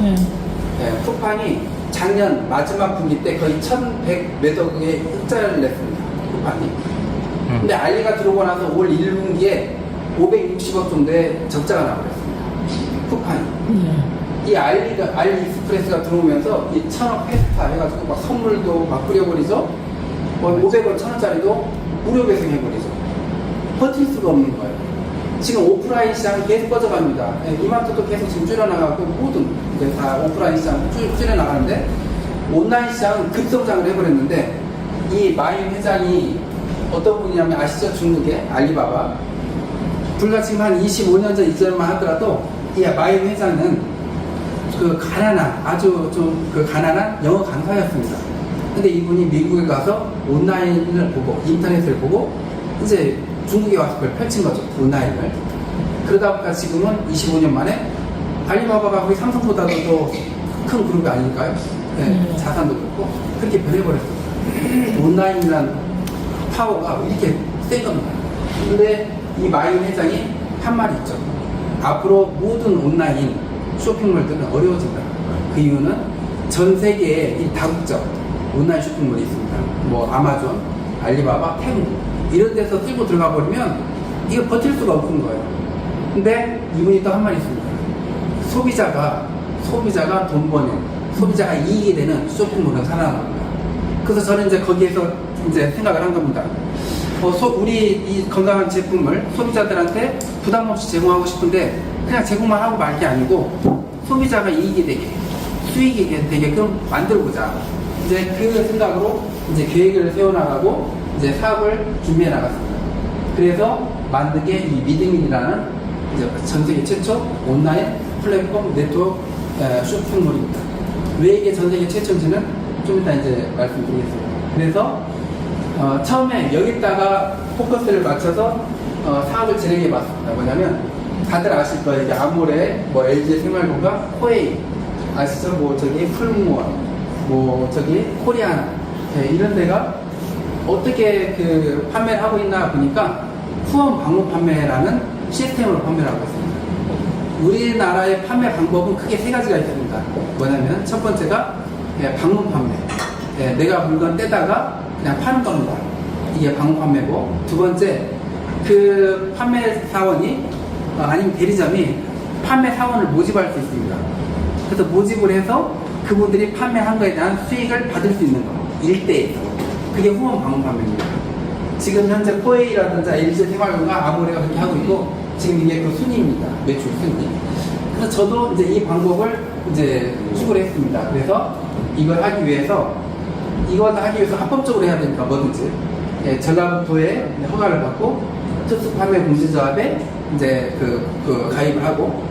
네, 쿠팡이 작년 마지막 분기 때 거의 1,100 몇억 원의 흑자를 냈습니다. 쿠팡이. 근데 알리가 들어오고 나서 올 1분기에 560억 정도의 적자가 나버렸습니다. 쿠팡이. 이 알리 익스프레스가 들어오면서 이 1,000억 페스타 해가지고 막 선물도 막 뿌려버리죠. 500원, 1,000원짜리도 무료 배송해버리죠. 버틸 수가 없는 거예요. 지금 오프라인 시장이 계속 꺼져갑니다. 이마트도 계속 지금 줄여나가고 모든 이제 다 오프라인 시장 줄여나가는데 온라인 시장은 급성장을 해버렸는데 이 마임 회장이 어떤 분이냐면 아시죠? 중국의 알리바바. 불과 지금 한 25년 전 이전만 하더라도 이 마임 회장은 그 가난한 아주 좀 그 가난한 영어 강사였습니다. 근데 이분이 미국에 가서 온라인을 보고 인터넷을 보고 이제 중국에 와서 그걸 펼친 거죠. 온라인을. 그러다 보니까 지금은 25년 만에 알리바바가 거의 삼성보다도 더 큰 그룹이 아닐까요? 네, 자산도 그렇고 그렇게 변해버렸어요. 온라인이란 파워가 이렇게 센 겁니다. 근데 이 마임 회장이 한 말이 있죠. 앞으로 모든 온라인 쇼핑몰들은 어려워진다. 그 이유는 전 세계에 이 다국적 온라인 쇼핑몰이 있습니다. 뭐 아마존, 알리바바, 테무 이런 데서 쓸고 들어가 버리면 이거 버틸 수가 없는 거예요. 근데 이분이 또 한 말이 있습니다. 소비자가 돈 버는, 소비자가 이익이 되는 쇼핑몰은 살아납니다. 그래서 저는 이제 거기에서 이제 생각을 한 겁니다. 우리 이 건강한 제품을 소비자들한테 부담 없이 제공하고 싶은데 그냥 제공만 하고 말 게 아니고 소비자가 이익이 되게, 수익이 되게끔 만들고자. 이제 그 생각으로 이제 계획을 세워나가고 이제 사업을 준비해 나갔습니다. 그래서 만든 게 이 미드밀이라는 이제 전 세계 최초 온라인 플랫폼 네트워크 쇼핑몰입니다. 왜 이게 전 세계 최초인지는 좀 이따 이제 말씀드리겠습니다. 그래서 처음에 여기다가 포커스를 맞춰서 사업을 진행해 봤습니다. 뭐냐면 다들 아실 거예요. 이게 아모레, 뭐 LG 생활건강, 코에이 아시죠? 뭐 저기 풀무원, 뭐 저기 코리안 이런 데가 어떻게 그 판매를 하고 있나 보니까 후원 방문 판매라는 시스템으로 판매를 하고 있습니다. 우리나라의 판매 방법은 크게 세 가지가 있습니다. 뭐냐면 첫 번째가 방문 판매. 내가 물건 떼다가 그냥 파는 겁니다. 이게 방문 판매고, 두 번째 그 판매 사원이 아니면 대리점이 판매 사원을 모집할 수 있습니다. 그래서 모집을 해서 그분들이 판매한 거에 대한 수익을 받을 수 있는 거. 1대1. 그게 후원 방문 판매입니다. 지금 현재 코에이라든지 LG 생활건강, 아모레가 그렇게 하고 있고, 지금 이게 그 순위입니다. 매출 순위. 그래서 저도 이제 이 방법을 이제 추구를 했습니다. 그래서 이걸 하기 위해서 합법적으로 해야 되니까 뭐든지 전라북도에 허가를 받고 특수판매 공제조합에 이제 그 가입을 하고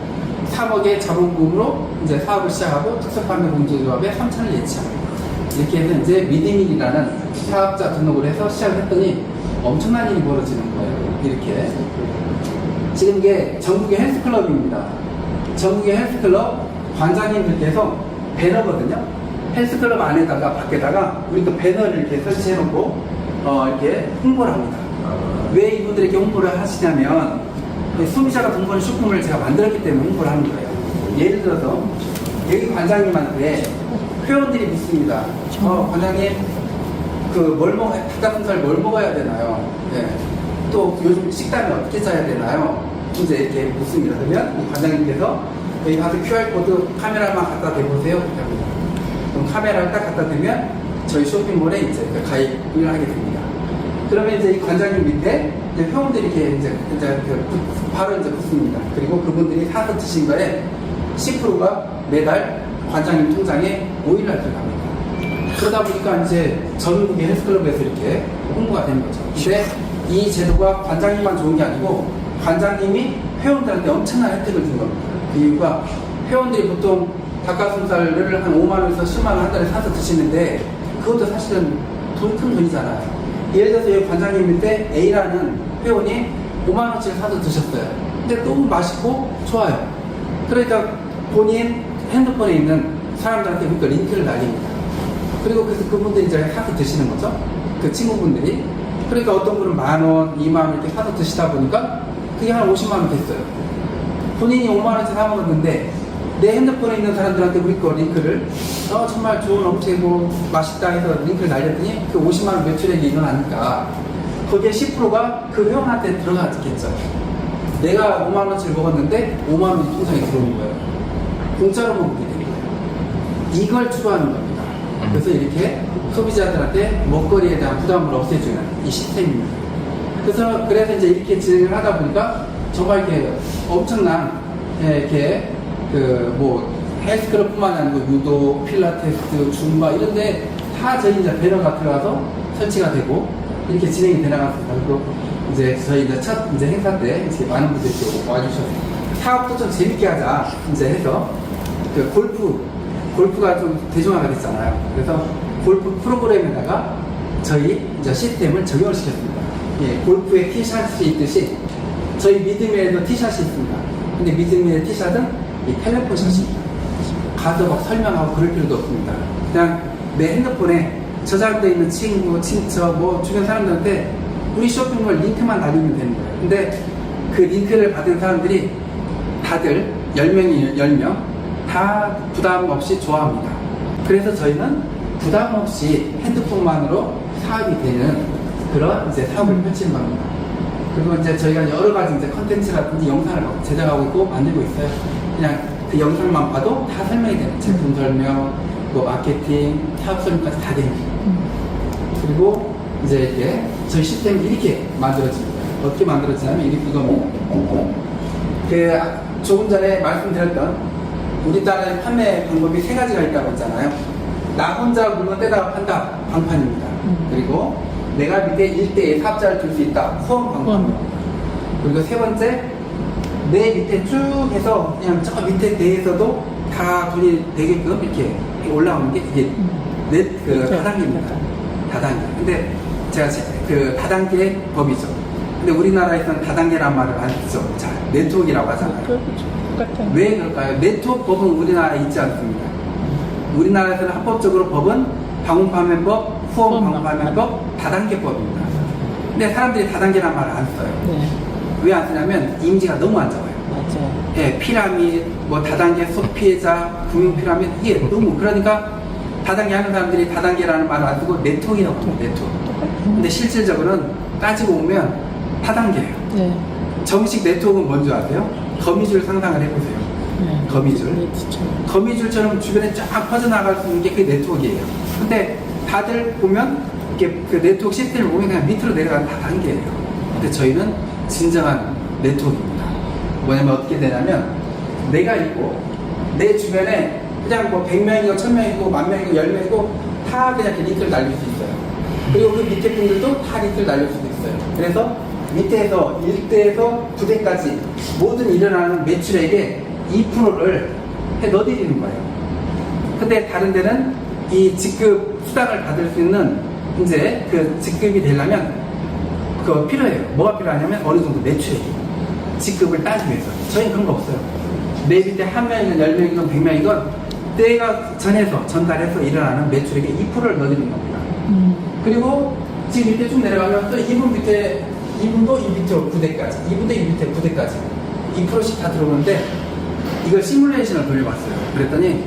3억의 자본금으로 이제 사업을 시작하고 특수판매 공제조합에 3천을 예치합니다. 이렇게 해서 이제 미디밀이라는 사업자 등록을 해서 시작을 했더니 엄청난 일이 벌어지는 거예요. 이렇게. 지금 이게 전국의 헬스클럽입니다. 전국의 헬스클럽 관장님들께서 배너거든요. 헬스클럽 안에다가 밖에다가 우리 그 배너를 이렇게 설치해놓고 이렇게 홍보를 합니다. 왜 이분들이 이렇게 홍보를 하시냐면 소비자가 돈 버는 쇼핑몰을 제가 만들었기 때문에 홍보를 하는 거예요. 예를 들어서 여기 관장님한테 회원들이 묻습니다. 관장님 닭가슴살 뭘 먹어야 되나요? 네. 또 요즘 식단을 어떻게 짜야 되나요? 이제 이렇게 묻습니다. 그러면 이 관장님께서 여기 가서 QR코드 카메라만 갖다 대보세요. 그럼 카메라를 딱 갖다 대면 저희 쇼핑몰에 이제 가입을 하게 됩니다. 그러면 이제 이 관장님 밑에 이제 회원들이 이렇게 이제 바로 이제 붙습니다. 그리고 그분들이 사서 드신 거에 10%가 매달 관장님 통장에 5일날 들어갑니다. 그러다 보니까 이제 전국의 헬스클럽에서 이렇게 홍보가 되는 거죠. 근데 이 제도가 관장님만 좋은 게 아니고 관장님이 회원들한테 엄청난 혜택을 준 겁니다. 그 이유가 회원들이 보통 닭가슴살을 한 5만원에서 10만원 한 달에 사서 드시는데 그것도 사실은 큰 돈이잖아요. 예를 들어서 여기 관장님인데 A라는 회원이 5만원치를 사서 드셨어요. 근데 너무 맛있고 좋아요. 그러니까 본인 핸드폰에 있는 사람들한테 그러니까 링크를 날립니다. 그리고 그래서 그분들이 이제 사서 드시는 거죠. 그 친구분들이. 그러니까 어떤 분은 10,000원, 20,000원 이렇게 사서 드시다 보니까 그게 한 50만원 됐어요. 본인이 5만원치 사 먹었는데 내 핸드폰에 있는 사람들한테 우리 거 링크를 정말 좋은 업체고 맛있다 해서 링크를 날렸더니 그 50만원 매출액이 일어나니까 거기에 10%가 그 회원한테 들어가겠죠. 내가 5만원치를 먹었는데 5만원이 통장에 들어오는 거예요. 공짜로 먹게 되는 거예요. 이걸 추구하는 겁니다. 그래서 이렇게 소비자들한테 먹거리에 대한 부담을 없애주는 이 시스템입니다. 그래서 이제 이렇게 진행을 하다 보니까 정말 이렇게 엄청난 이렇게 헬스클럽뿐만 아니고 유도, 필라테스, 줌바 이런데 다 저희 이제 배너가 들어가서 설치가 되고 이렇게 진행이 되나갔습니다. 그리고 이제 저희 이제 첫 이제 행사 때 이제 많은 분들이 와주셔서 사업도 좀 재밌게 하자 이제 해서 그 골프가 좀 대중화가 됐잖아요. 그래서 골프 프로그램에다가 저희 이제 시스템을 적용을 시켰습니다. 예, 골프에 티샷이 있듯이 저희 미드밀에도 티샷이 있습니다. 근데 미드밀의 티샷은 이 텔레폰 샷입니다. 가서 막 설명하고 그럴 필요도 없습니다. 그냥 내 핸드폰에 저장되어 있는 친구, 친척, 주변 사람들한테 우리 쇼핑몰 링크만 날리면 되는 거예요. 근데 그 링크를 받은 사람들이 다들 10명이 10명 다 부담 없이 좋아합니다. 그래서 저희는 부담 없이 핸드폰만으로 사업이 되는 그런 이제 사업을 펼치는 겁니다. 그리고 이제 저희가 여러 가지 이제 컨텐츠라든지 영상을 제작하고 있고 만들고 있어요. 그냥 그 영상만 봐도 다 설명이 되는 제품 설명, 마케팅, 사업 설명까지 다 됩니다. 그리고 이제 이렇게 저희 시스템이 이렇게 만들어집니다. 어떻게 만들어지냐면 이겁니다. 조금 전에 말씀드렸던 우리나라의 판매 방법이 3가지가 있다고 했잖아요. 나 혼자 물건 떼다가 판다, 방판입니다. 그리고 내가 밑에 1대1 사업자를 둘 수 있다, 후원 방법입니다. 그리고 3번째, 내 밑에 쭉 해서 그냥 저 밑에 대에서도 다 돈이 되게끔 이렇게 올라오는 게 이게 다단계입니다. 다단계. 근데 제가 그 다단계 법이죠. 근데 우리나라에서는 다단계란 말을 안 쓰죠. 자, 네트워크라고 하잖아요. 왜 그럴까요? 네트워크 법은 우리나라에 있지 않습니다. 우리나라에서는 합법적으로 법은 방문판매법, 후원 방문판매법, 다단계법입니다. 근데 사람들이 다단계란 말을 안 써요. 네. 왜 안 쓰냐면 이미지가 너무 안 좋아요. 맞아요. 예, 피라미드, 다단계 소피해자, 금융 피라미드 이게 너무 그러니까 다단계 하는 사람들이 다단계라는 말을 안 쓰고 네트워크라고 합니다. 네트워크. 근데 실질적으로는 따지고 보면 다단계예요. 네. 정식 네트워크는 뭔지 아세요? 거미줄 상상을 해보세요. 네. 거미줄. 거미줄처럼 주변에 쫙 퍼져나갈 수 있는 게 그게 네트워크예요. 근데 다들 보면 이렇게 그 네트워크 시스템을 보면 그냥 밑으로 내려가는 다단계예요. 근데 저희는 진정한 네트워크입니다. 뭐냐면 어떻게 되냐면 내가 있고 내 주변에 그냥 100명이고 1000명이고 10,000명이고 10명이고 다 그냥 이렇게 링크를 날릴 수 있어요. 그리고 그 밑에 분들도 다 링크를 날릴 수도 있어요. 그래서 밑에서 1대에서 9대까지 모든 일어나는 매출액의 2%를 넣어드리는 거예요. 근데 다른 데는 이 직급 수당을 받을 수 있는 이제 그 직급이 되려면 그거 필요해요. 뭐가 필요하냐면 어느 정도 매출액. 직급을 따기 위해서. 저희는 그런 거 없어요. 내 밑에 한 명이건 10명이건 100명이건 때가 전달해서 일어나는 매출액의 2%를 넣어드리는 겁니다. 그리고 지금 밑에 쭉 내려가면 또 2분 밑에 2분도 이 밑으로 9대까지 2분도 이 밑에 9대까지 2%씩 다 들어오는데 이걸 시뮬레이션을 돌려봤어요. 그랬더니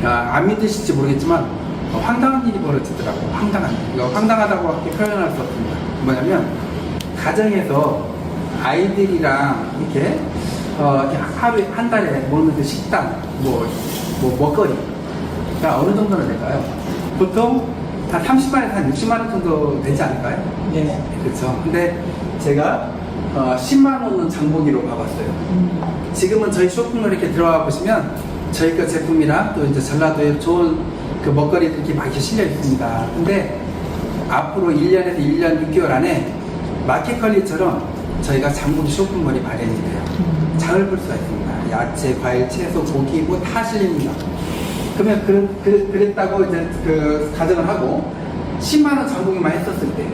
안 믿으실지 모르겠지만 황당한 일이 벌어지더라고요. 황당한 일. 이거 황당하다고 표현할 수 없습니다. 뭐냐면 가정에서 아이들이랑 이렇게 하루에 한 달에 먹는 그 식당 뭐 먹거리가 어느 정도는 될까요? 보통 한 30만에서 한 60만원 정도 되지 않을까요? 네. 그렇죠. 근데 제가 10만원은 장보기로 봐봤어요. 지금은 저희 쇼핑몰 이렇게 들어가 보시면 저희 거 제품이랑 또 이제 전라도에 좋은 그 먹거리들이 이렇게 많이 실려 있습니다. 근데 앞으로 1년에서 1년 6개월 안에 마켓컬리처럼 저희가 장보기 쇼핑몰이 마련이 돼요. 장을 볼 수가 있습니다. 야채, 과일, 채소, 고기 뭐 다 실립니다. 그러면 그랬다고 이제 그 가정을 하고 10만원 장보기만 했었을 때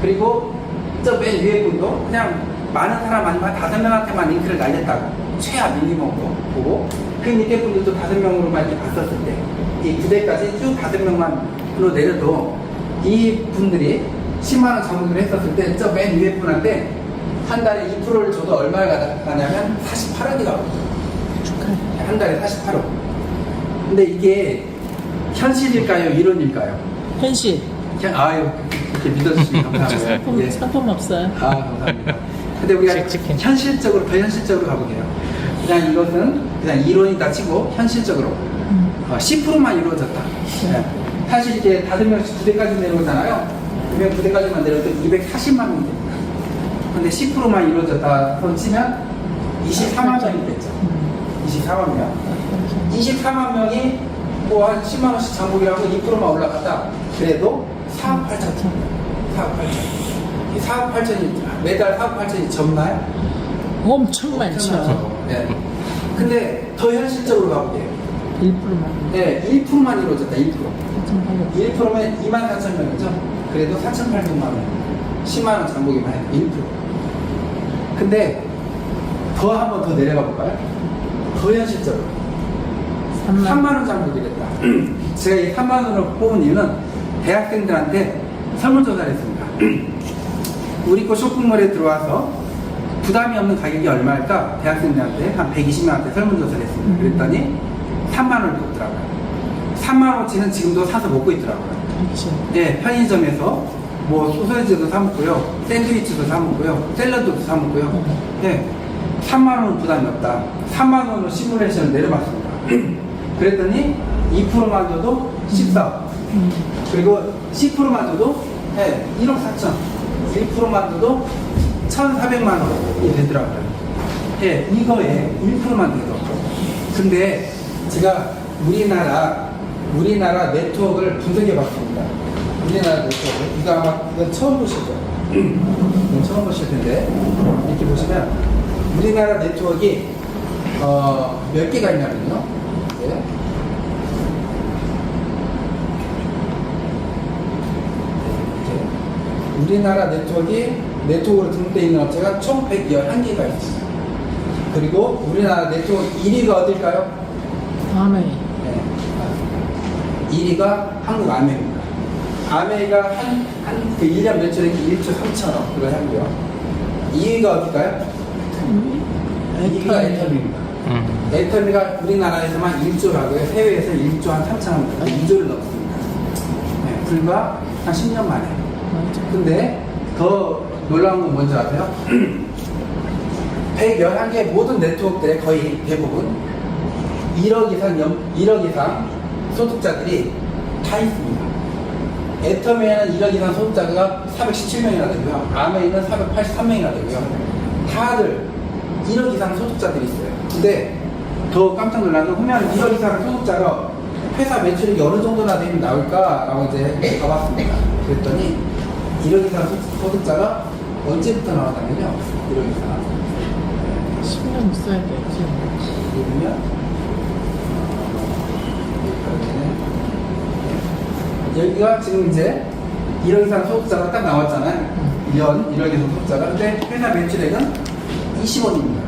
그리고 저 맨 위에 분도 그냥 많은 사람 아니면 5명한테만 링크를 날렸다고 최하 미니멈으로 보고 그 밑에 분들도 5명으로만 이렇게 봤었을 때 이 9대까지 쭉 5명만으로 내려도 이 분들이 10만원 장보기를 했었을 때 저 맨 위에 분한테 한 달에 2%를 줘도 얼마가 가냐면 48억이 가거든요. 한 달에 48억. 근데 이게 현실일까요? 이론일까요? 현실. 아유, 이렇게 믿어주시면 감사합니다. 상품 없어요. 감사합니다. 근데 우리가 치킨. 더 현실적으로 가볼게요. 그냥 이것은 그냥 이론이다 치고 현실적으로 10%만 이루어졌다. 네. 사실 이렇게 5명씩 9대까지 내려오잖아요. 그러면 9대까지만 내려도 240만 명이 됩니다. 근데 10%만 이루어졌다 손 치면 24만 명이 됐죠. 24만 명. 24만 명이 뭐 한 10만 원씩 장보기라고 2%만 올라갔다. 그래도 4억 8천. 4억 8천. 이 4억 8천이 매달 4억 8천이 적나요? 엄청 많죠. 네. 근데 더 현실적으로 가볼게요. 1%만. 네, 1%만 이루어졌다. 1%면 24,000명이죠. 그래도 4,800만 원. 10만 원 장보기만 해도 1%. 근데 더 한 번 더 내려가 볼까요? 더 현실적으로 3만 원 장보기를 했다. 제가 이 3만 원을 뽑은 이유는 대학생들한테 설문조사를 했습니다. 우리 거 쇼핑몰에 들어와서 부담이 없는 가격이 얼마일까? 대학생들한테 한 120명한테 설문조사를 했습니다. 그랬더니 3만 원을 뽑더라고요. 3만 원치는 지금도 사서 먹고 있더라고요. 그렇죠. 네, 편의점에서 뭐 소세지도 사 먹고요, 샌드위치도 사 먹고요, 샐러드도 사 먹고요. 네, 3만 원은 부담이 없다. 3만 원으로 시뮬레이션을 내려봤습니다. 그랬더니 2%만 줘도 14억. 그리고 10%만 줘도 1억 4천. 1%만 줘도 1,400만 원이 되더라고요. 예, 이거에 1%만 돼도. 근데 제가 우리나라 네트워크를 분석해 봤습니다. 우리나라 네트워크. 이거 아마 이건 처음 보실 거예요. 이건 처음 보실 텐데 이렇게 보시면 우리나라 네트워크 몇 개가 있냐면요. 네. 우리나라 네트워크로 등록되어 있는 업체가 총 111개가 있습니다. 그리고 우리나라 네트워크 1위가 어딜까요? 아메이. 네. 1위가 한국 아메이입니다. 아메이가 그 1년 매출액이 1조 3천억을 하고요. 2위가 어딜까요? 2위가 애터미입니다. 애터미가 우리나라에서만 1조라고요. 해외에서 1조 한 3천억입니다. 2조를 넘습니다. 네, 불과 한 10년 만에. 근데 더 놀라운 건 뭔지 아세요? 111개 모든 네트워크들의 거의 대부분 1억 이상 소득자들이 다 있습니다. 애터미에는 1억 이상 소득자가 417명이나 되고요. 아메이는 483명이나 되고요. 다들 1억 이상 소득자들이 있어요. 근데 더 깜짝 놀란 건 보면 1억 이상 소득자가 회사 매출이 어느 정도나 되면 나올까라고 이제 가봤습니다. 그랬더니 1억 이상 소득자가 언제부터 나왔냐면요. 1억 이상. 10년 있어야 되지. 보면 여기가 지금 이제 1억 이상 소득자가 딱 나왔잖아요. 1억 이상 소득자가. 근데 회사 매출액은 20원입니다.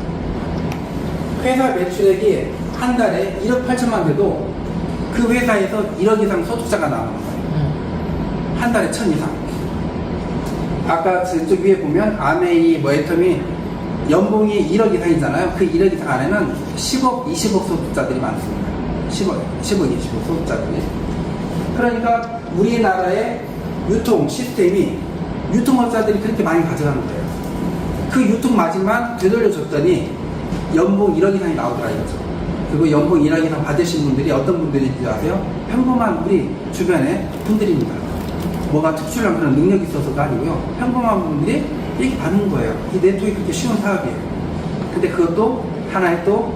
회사 매출액이 한 달에 1억 8천만 돼도 그 회사에서 1억 이상 소득자가 나오는 거예요. 한 달에 1,000 이상. 아까 저쪽 위에 보면 아메이, 뭐 애텀이 연봉이 1억 이상이잖아요. 그 1억 이상 안에는 10억, 20억 소득자들이 많습니다. 10억, 20억 소득자들이. 그러니까 우리나라의 유통 시스템이 유통업자들이 그렇게 많이 가져가는 거예요. 그 유통 마진만 되돌려줬더니 연봉 1억 이상이 나오더라 이거죠. 그리고 연봉 1억 이상 받으신 분들이 어떤 분들인지 아세요? 평범한 우리 주변의 분들입니다. 뭐가 특출난 그런 능력이 있어서가 아니고요. 평범한 분들이 이렇게 받는 거예요. 이 네트워크가 그렇게 쉬운 사업이에요. 근데 그것도 하나의 또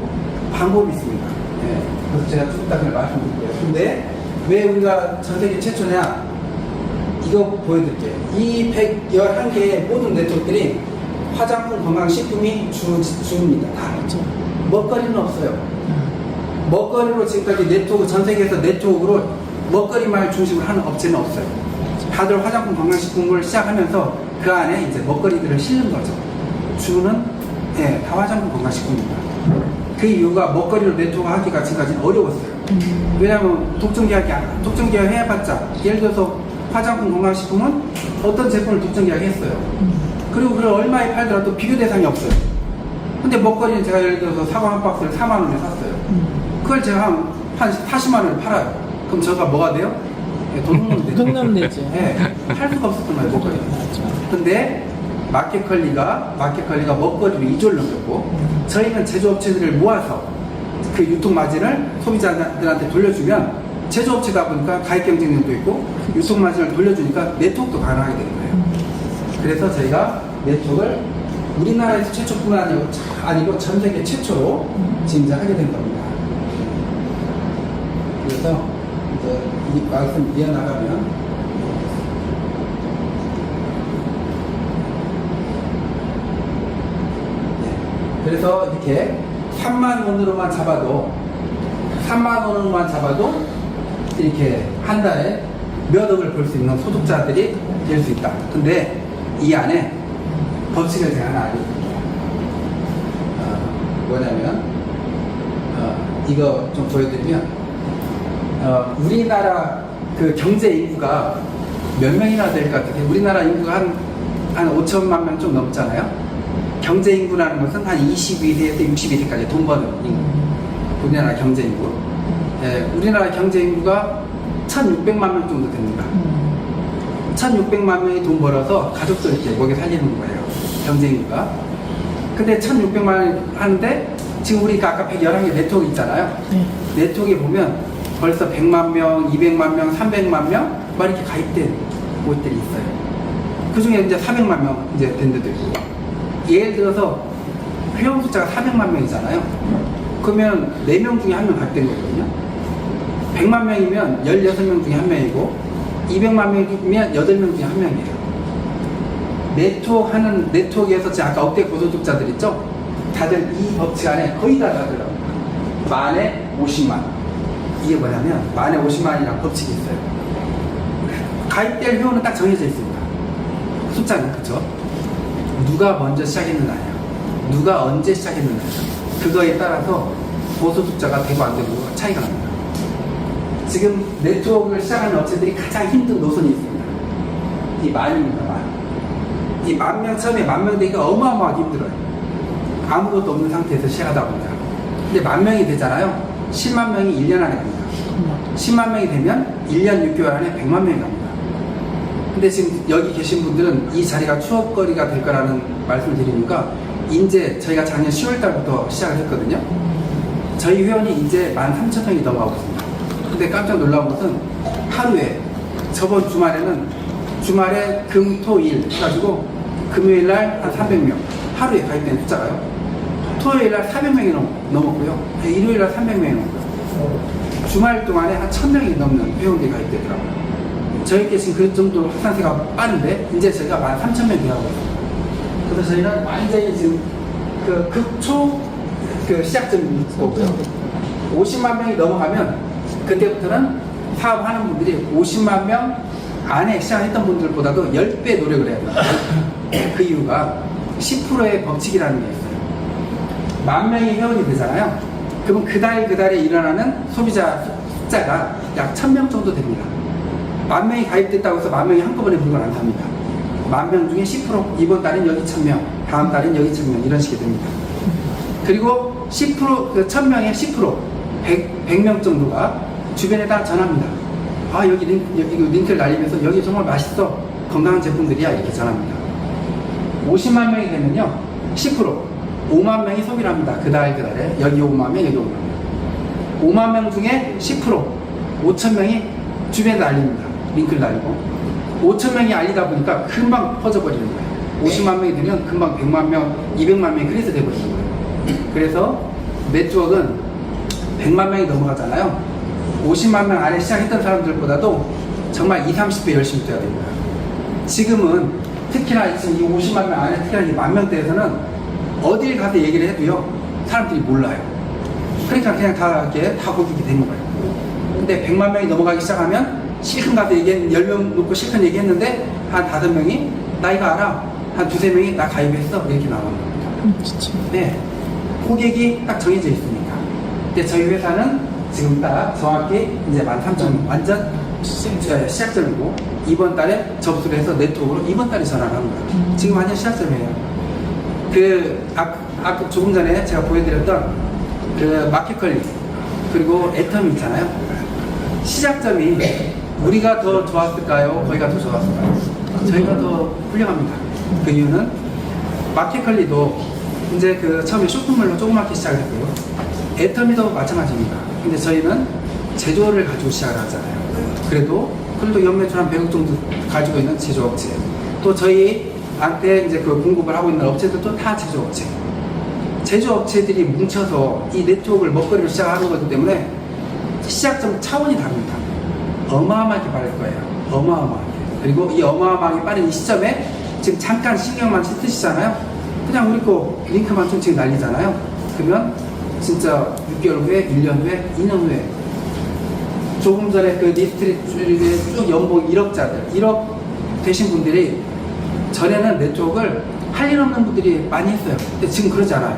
방법이 있습니다. 예, 그래서 제가 쭉 딱 말씀드릴게요. 근데 왜 우리가 전 세계 최초냐? 이거 보여드릴게요. 이 111개의 모든 네트워크들이 화장품, 건강식품이 주입니다. 다. 먹거리는 없어요. 먹거리로 지금까지 네트워크, 전 세계에서 네트워크로 먹거리만 중심으로 하는 업체는 없어요. 다들 화장품, 건강식품을 시작하면서 그 안에 이제 먹거리들을 실는 거죠. 주는, 예, 다 화장품, 건강식품입니다. 그 이유가 먹거리로 네트워크 하기가 지금까지는 어려웠어요. 왜냐하면 독점계약 해봤자, 예를 들어서 화장품, 건강식품은 어떤 제품을 독점계약 했어요. 그리고 그걸 얼마에 팔더라도 비교 대상이 없어요. 근데 먹거리는 제가 예를 들어서 사과 한 박스를 4만 원에 샀어요. 그걸 제가 한 40만 원에 팔아요. 그럼 저가 뭐가 돼요? 돈넘 되죠. 네, 할 수가 없었던 거예요, 먹거리는. 근데 마켓컬리가 먹거리로 이조를 넘겼고, 저희는 제조업체들을 모아서 그 유통 마진을 소비자들한테 돌려주면, 제조업체다 보니까 가입 경쟁력도 있고, 유통 마진을 돌려주니까 네트워크도 가능하게 되는 거예요. 그래서 저희가 네트워크를 우리나라에서 최초뿐만 아니고 전 세계 최초로 지금 이제 하게 된 겁니다. 그래서 이제 이 말씀 이어나가면 그래서 이렇게 3만 원으로만 잡아도 이렇게 한 달에 몇 억을 벌 수 있는 소득자들이 될 수 있다. 근데 이 안에 법칙을 제가 하나 알려드릴게요. 뭐냐면 이거 좀 보여드리면 우리나라 그 경제 인구가 몇 명이나 될 것 같아요? 우리나라 인구가 한 5천만 명 좀 넘잖아요. 경제 인구라는 것은 한 22세에서 62세까지 돈 버는 인구. 우리나라 경제 인구. 예, 우리나라 경제 인구가 1,600만 명 정도 됩니다. 1,600만 명이 돈 벌어서 가족들 이렇게 먹여 살리는 거예요. 경제 인구가. 근데 1,600만 명 하는데 지금 우리가 아까 111개 네트워크 있잖아요. 네트워크에 보면 벌써 100만 명, 200만 명, 300만 명 막 이렇게 가입된 곳들이 있어요. 그 중에 이제 400만 명 이제 된 데도 있고. 예를 들어서 회원 숫자가 400만 명이잖아요. 그러면 4명 중에 1명 가입된 거거든요. 100만 명이면 16명 중에 1명이고 200만 명이면 8명 중에 1명이에요. 네트워크 하는 네트워크에서 제가 아까 억대 고소득자들 있죠? 다들 이 법칙 안에 거의 다 들어갑니다. 만에 50만. 이게 뭐냐면 만에 50만이라는 법칙이 있어요. 가입될 회원은 딱 정해져 있습니다. 숫자는 그죠? 누가 먼저 시작했느냐요. 누가 언제 시작했느냐. 그거에 따라서 고소득자가 되고 안 되고 차이가 납니다. 지금 네트워크를 시작하는 업체들이 가장 힘든 노선이 있습니다. 이 만입니다, 만. 이 10,000명, 처음에 10,000명 되기가 어마어마하게 힘들어요. 아무것도 없는 상태에서 시작하다 보니까. 근데 10,000명이 되잖아요. 10만 명이 1년 안에 갑니다. 10만 명이 되면 1년 6개월 안에 100만 명이 갑니다. 근데 지금 여기 계신 분들은 이 자리가 추억거리가 될 거라는 말씀을 드리니까 이제 저희가 작년 10월 달부터 시작을 했거든요. 저희 회원이 이제 13,000명이 넘어가고 있습니다. 근데 깜짝 놀라운 것은 하루에 저번 주말에는 주말에 금, 토, 일 해가지고 금요일 날 한 300명 하루에 가입된 숫자가요. 토요일 날 400명이 넘었고요. 일요일 날 300명이 넘었고요. 주말 동안에 한 1,000명이 넘는 회원들이 가입되더라고요. 저희께 지금 그 정도로 확산세가 빠른데 이제 저희가 13,000명이 되어가고 있습니다. 그래서 저희는 완전히 지금 그 극초 그 시작점이 거고요. 50만 명이 넘어가면 그때부터는 사업하는 분들이 50만 명 안에 시작했던 분들보다도 10배 노력을 해야 돼요. 그 이유가 10%의 법칙이라는 게 있어요. 10,000명이 회원이 되잖아요. 그러면 그달에 일어나는 소비자 숫자가 약 1,000명 정도 됩니다. 10,000명이 가입됐다고 해서 10,000명이 한꺼번에 물건 안 삽니다. 10,000명 중에 10%, 이번 달엔 여기 1,000명, 다음 달엔 여기 1,000명, 이런 식이 됩니다. 그리고 10%, 그 1,000명의 10%, 100명 정도가 주변에다 전합니다. 아, 여기 링크를 날리면서 여기 정말 맛있어. 건강한 제품들이야. 이렇게 전합니다. 50만 명이 되면요. 10%, 5만 명이 소비를 합니다. 그달에. 여기 5만 명, 여기 5만 명. 5만 명 중에 10%, 5,000명이 주변에 날립니다. 링크를 날리고. 5,000명이 알리다 보니까 금방 퍼져버리는 거예요. 50만 명이 되면 금방 100만 명, 200만 명이 그래서 돼버리는 거예요. 그래서 네트워크는 100만 명이 넘어가잖아요. 50만 명 안에 시작했던 사람들보다도 정말 20, 30배 열심히 뛰어야 됩니다. 지금은 특히나 지금 이 50만 명 안에 특히나 이 10,000명대에서는 어딜 가서 얘기를 해도요, 사람들이 몰라요. 그러니까 그냥 다 이렇게 다 거기게 되는 거예요. 근데 100만 명이 넘어가기 시작하면 실컷 가서 10명 놓고 실컷 얘기했는데 한 5명이 나 이거 알아. 한 2-3명이 나 가입했어. 이렇게 나오는 겁니다. 진짜. 네. 고객이 딱 정해져 있으니까. 근데 저희 회사는 지금 딱 정확히 이제 13,000명 완전 시작점이고 이번 달에 접수를 해서 네트워크로 이번 달에 전화를 하는 거예요. 지금 완전 시작점이에요. 아까 조금 전에 제가 보여드렸던 그 마켓컬리 그리고 애텀이 있잖아요. 시작점이 우리가 더 좋았을까요? 거기가 더 좋았을까요? 저희가 더 훌륭합니다. 그 이유는 마켓컬리도 이제 그 처음에 쇼핑몰로 조그맣게 시작을 했고요. 애터미도 마찬가지입니다. 근데 저희는 제조를 가지고 시작을 하잖아요. 그래도 연매출 한 100억 정도 가지고 있는 제조업체. 또 저희한테 이제 그 공급을 하고 있는 업체들도 다 제조업체. 제조업체들이 뭉쳐서 이 네트워크를 먹거리로 시작하는 거기 때문에 시작점 차원이 다릅니다. 어마어마하게 빠를 거예요. 어마어마하게. 그리고 이 어마어마하게 빠른 이 시점에 지금 잠깐 신경만 쓰시잖아요. 그냥 우리 거 링크만 좀 지금 날리잖아요. 그러면 진짜 6개월 후에, 1년 후에, 2년 후에 조금 전에 그 리스트에 쭉 연봉 1억짜리 1억 되신 분들이 전에는 네트워크를 할 일 없는 분들이 많이 했어요. 근데 지금 그러지 않아요.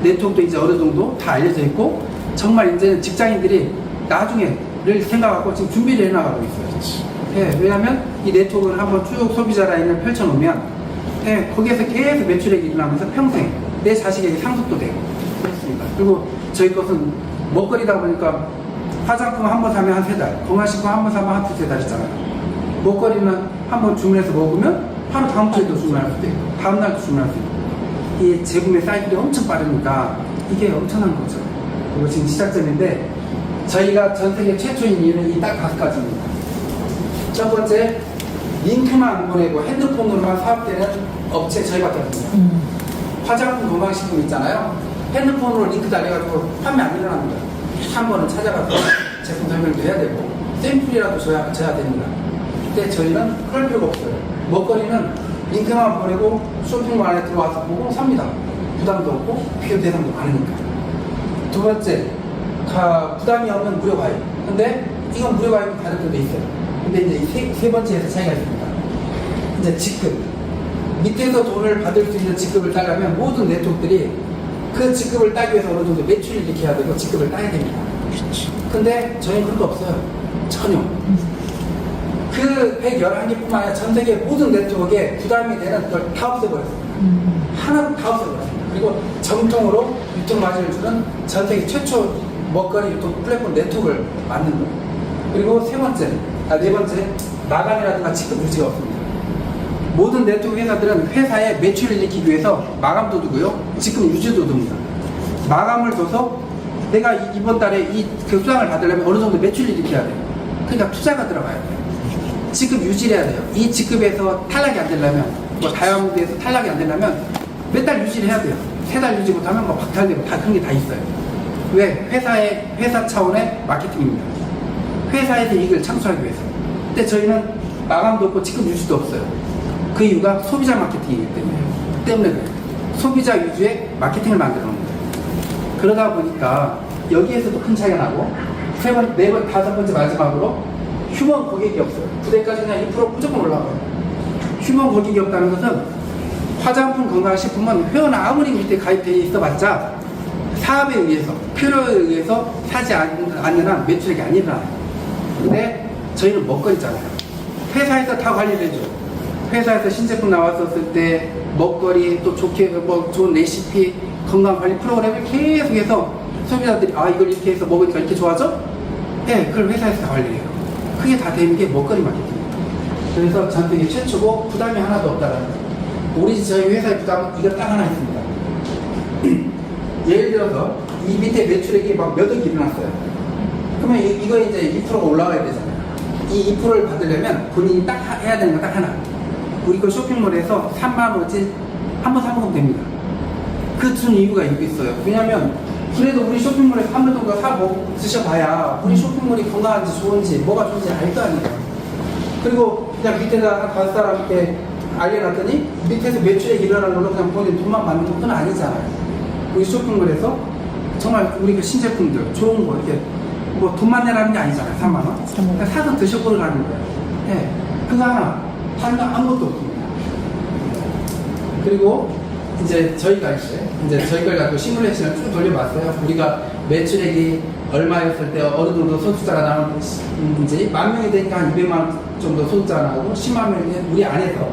네트워크도 이제 어느 정도 다 알려져 있고 정말 이제는 직장인들이 나중에를 생각하고 지금 준비를 해나가고 있어요. 네, 왜냐하면 이 네트워크를 한번 쭉 소비자 라인을 펼쳐놓으면 네, 거기에서 계속 매출액이 일어나면서 평생 내 자식에게 상속도 되고 그렇습니다. 그리고 저희 것은 먹거리다 보니까 화장품 한 번 사면 한 3달, 건강식품 한 번 사면 한 2-3달 있잖아요. 먹거리는 한 번 주문해서 먹으면 바로 다음 주에도 주문할 수도 있고 다음 날도 주문할 수 있고 이 제품의 사이클이 엄청 빠르니까 이게 엄청난 거죠. 그리고 지금 시작점인데 저희가 전 세계 최초인 이유는 이 딱 5가지입니다. 첫 번째, 링크만 보내고 핸드폰으로만 사업되는 업체 저희밖에 없습니다. 화장품 건강식품 있잖아요. 핸드폰으로 링크 달려가지고 판매 안 일어납니다. 한 번은 찾아가서 제품 설명도 해야 되고 샘플이라도 줘야 됩니다. 근데 저희는 그럴 필요가 없어요. 먹거리는 링크만 보내고 쇼핑몰 안에 들어와서 보고 삽니다. 부담도 없고 비교 대상도 많으니까. 두 번째, 부담이 없는 무료 가입. 근데 이건 무료 가입은 다른 데도 있어요. 근데 이제 세 번째에서 차이가 있습니다. 이제 직급. 밑에서 돈을 받을 수 있는 직급을 따려면 모든 네트워크들이 그 직급을 따기 위해서 어느 정도 매출을 일으켜야 되고 직급을 따야 됩니다. 근데 저희는 그런 거 없어요. 전혀. 그 111개뿐만 아니라 전 세계 모든 네트워크에 부담이 되는 걸 다 없애버렸습니다. 하나도 다 없애버렸습니다. 그리고 정통으로 유통 마진을 주는 전 세계 최초 먹거리 유통 플랫폼 네트워크를 만든 거예요. 그리고 네 번째, 마감이라든가 직급 유지가 없습니다. 모든 네트워크 회사들은 회사의 매출을 일으키기 위해서 마감도 두고요, 직급 유지도 둡니다. 마감을 둬서 내가 이번 달에 그 수당을 받으려면 어느 정도 매출을 일으켜야 돼요. 그러니까 투자가 들어가야 돼요. 직급 유지를 해야 돼요. 이 직급에서 탈락이 안 되려면, 다이아몬드에서 탈락이 안 되려면 몇 달 유지를 해야 돼요. 3달 유지 못하면 박탈되고 그런 게 다 있어요. 왜? 회사 차원의 마케팅입니다. 회사에서 이익을 창출하기 위해서. 근데 저희는 마감도 없고 직급 유지도 없어요. 그 이유가 소비자 마케팅이기 때문에 그래요. 소비자 위주의 마케팅을 만들어 놓은 거예요. 그러다 보니까 여기에서도 큰 차이가 나고 네 번, 다섯 번째 마지막으로 휴먼 고객이 없어요. 부대까지 그냥 2% 무조건 올라가요. 휴먼 고객이 없다는 것은 화장품 건강식품은 회원 아무리 밑에 가입되어 있어봤자 사업에 의해서 필요에 의해서 사지 않는 한 매출액이 안 일어나요. 근데 저희는 먹거리잖아요. 회사에서 다 관리를 해줘. 회사에서 신제품 나왔었을 때 먹거리 또 좋게 뭐 좋은 레시피 건강관리 프로그램을 계속해서 소비자들이 아 이걸 이렇게 해서 먹으니까 이렇게 좋아져? 네, 그걸 회사에서 다 관리해요. 그게 다 되는 게 먹거리 마케팅입니다. 그래서 전 세계 최초고 부담이 하나도 없다라는 거예요. 저희 회사의 부담은 이거 딱 하나 있습니다. 예를 들어서 이 밑에 매출액이 막 몇 억이 일어났어요. 그러면 이거 이제 2%가 올라가야 되잖아요. 이 2%를 받으려면 본인이 딱 해야 되는 거 딱 하나. 우리 그 쇼핑몰에서 3만원어치 한번 사먹으면 됩니다. 그 준 이유가 여기 있어요. 왜냐면 그래도 우리 쇼핑몰에서 한 번 정도 드셔봐야 우리 쇼핑몰이 건강한지 좋은지 뭐가 좋은지 알 거 아니에요. 그리고 그냥 밑에다 다섯 사람한테 알려놨더니 밑에서 매출액이 일어나는 걸로 그냥 본인 돈만 받는 건 아니잖아요. 우리 쇼핑몰에서 정말 우리 그 신제품들 좋은 거 이렇게 뭐 돈만 내라는 게 아니잖아요. 3만원. 그냥 사서 드셔보러 가는 거예요. 네. 그거 하나. 다른 거 아무것도 없습니다. 그리고 이제 저희가 저희 걸 갖고 시뮬레이션을 쭉 돌려봤어요. 우리가 매출액이 얼마였을 때 어느 정도 소득자가 나오는지 10,000명이 되니까 한 200만 원 정도 소득자가 나오고 10만 명이 우리 안에서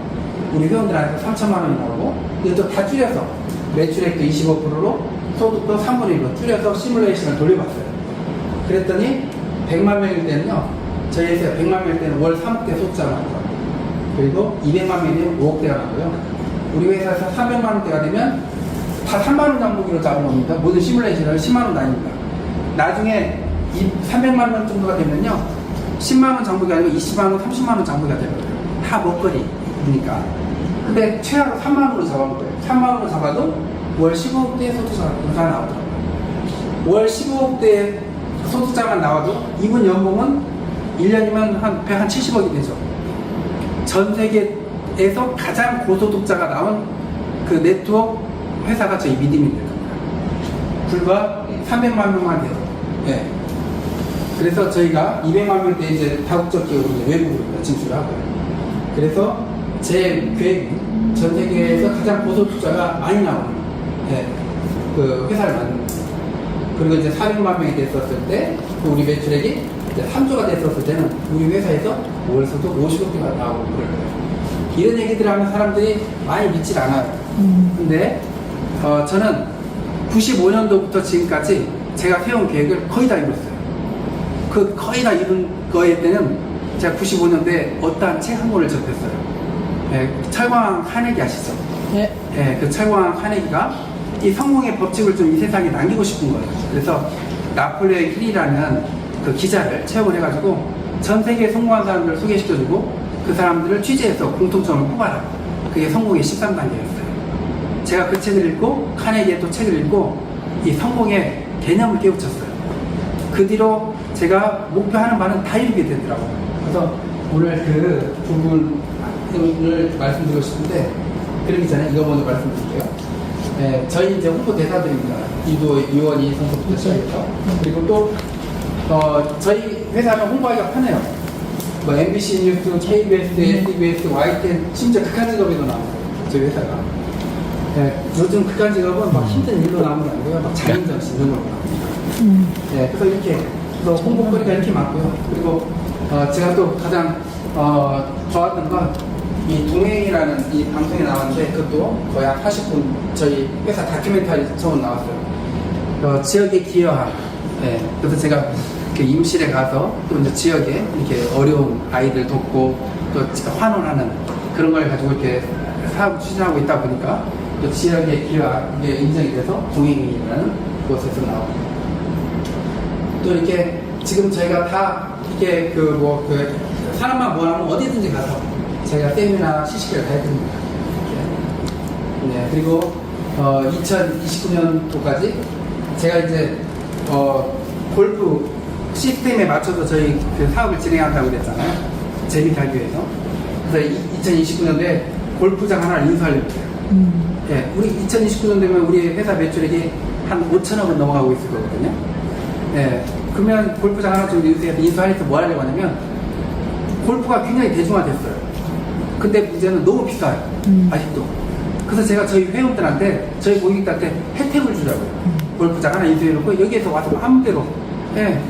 우리 회원들 안에서 3천만 원이 나오고 이것도 다 줄여서 매출액도 25%로 소득도 3분의 1로 줄여서 시뮬레이션을 돌려봤어요. 그랬더니 100만 명일 때는요. 저희 회사에 100만 명일 때는 월 3억대 소득자가 나오고 그리고 200만 명이 되면 5억대가 나고요. 우리 회사에서 300만 원대가 되면 다 3만 원 장보기로 잡은 겁니다. 모든 시뮬레이션을 10만 원 단위입니다. 나중에 300만 원 정도가 되면요. 10만 원 장보기가 아니고 20만 원, 30만 원 장보기가 되거든요. 다 먹거리니까. 근데 최하로 3만 원으로 잡아볼 거예요. 3만 원으로 잡아도 월 15억대 소득자가 나오더라고요. 월 15억대 소득자만 나와도 이분 연봉은 1년이면 한 70억이 되죠. 전 세계에서 가장 고소득자가 나온 그 네트워크 회사가 저희 믿음이 될 겁니다. 불과 300만 명만 돼서. 네. 그래서 저희가 200만 명대 이제 다국적 기업으로 외국으로 진출을 하고요. 그래서 제 계획은 전 세계에서 가장 고소득자가 많이 나오는 그 회사를 만듭니다. 그리고 이제 400만 명이 됐었을 때 우리 매출액이 이제 3조가 됐었을 때는 우리 회사에서 월 소득 50억대가 나오고 그럴 거예요. 이런 얘기들 하면 사람들이 많이 믿질 않아요. 근데 저는 95년도부터 지금까지 제가 세운 계획을 거의 다 이뤘어요. 그 거의 다 이룬 거에 때는 제가 95년도에 어떠한 책 한 권을 접했어요. 철광 카네기 아시죠? 네. 그 철광 카네기가 이 성공의 법칙을 좀 이 세상에 남기고 싶은 거예요. 그래서 나폴레옹 힐이라는 그 기자를 채용을 해가지고 전 세계에 성공한 사람들을 소개시켜주고 그 사람들을 취재해서 공통점을 뽑아라. 그게 성공의 13단계였어요. 제가 그 책을 읽고 카네기의 또 책을 읽고 이 성공의 개념을 깨우쳤어요. 그 뒤로 제가 목표하는 바는 다 이루게 되더라고요. 그래서 오늘 그 부분을 말씀드리고 싶은데 그러기 전에 이거 먼저 말씀드릴게요. 네, 저희 이제 홍보 대사들입니다. 이원희 선수부터 시작해서 그리고 또 저희 회사는 홍보하기가 편해요. 뭐 MBC 뉴스, KBS, SBS, YTN, 심지어 극한 직업에도 나와요. 저희 회사가. 네, 요즘 극한 직업은 막 힘든 일로 나오는 게 아니고요. 막 장인정신 이런 걸로 나옵니다. 네, 그래서 이렇게 또 홍보거리가 이렇게 많고요. 그리고 제가 또 가장 좋았던 건 이 동행이라는 이 방송에 나왔는데 그것도 거의 한 80분 저희 회사 다큐멘터리 처음 나왔어요. 지역에 기여한. 네, 그래서 제가 그 임실에 가서 또 이제 지역에 이렇게 어려운 아이들 돕고 또 환원하는 그런 걸 가지고 이렇게 사업 추진하고 있다 보니까 또 지역에 기여한 게 인정이 돼서 동행이라는 곳에서 나오고 또 이렇게 지금 저희가 다 이렇게 그 사람만 모아놓으면 어디든지 가서 제가 세미나 시식회를 다 해드립니다. 네, 그리고 2029년도까지 제가 이제 골프 시스템에 맞춰서 저희 그 사업을 진행한다고 그랬잖아요. 재미살기 위해서. 그래서 2029년도에 골프장 하나를 인수하려고 해요. 예, 우리 2029년 되면 우리 회사 매출액이 한 5천억은 넘어가고 있을 거거든요. 예, 그러면 골프장 하나 정도 인수하려서 뭐 하려고 하냐면, 골프가 굉장히 대중화됐어요. 근데 문제는 너무 비싸요. 아직도. 그래서 제가 저희 회원들한테, 저희 고객들한테 혜택을 주려고요. 골프장 하나 인수해놓고 여기에서 와서 아무 데로, 예,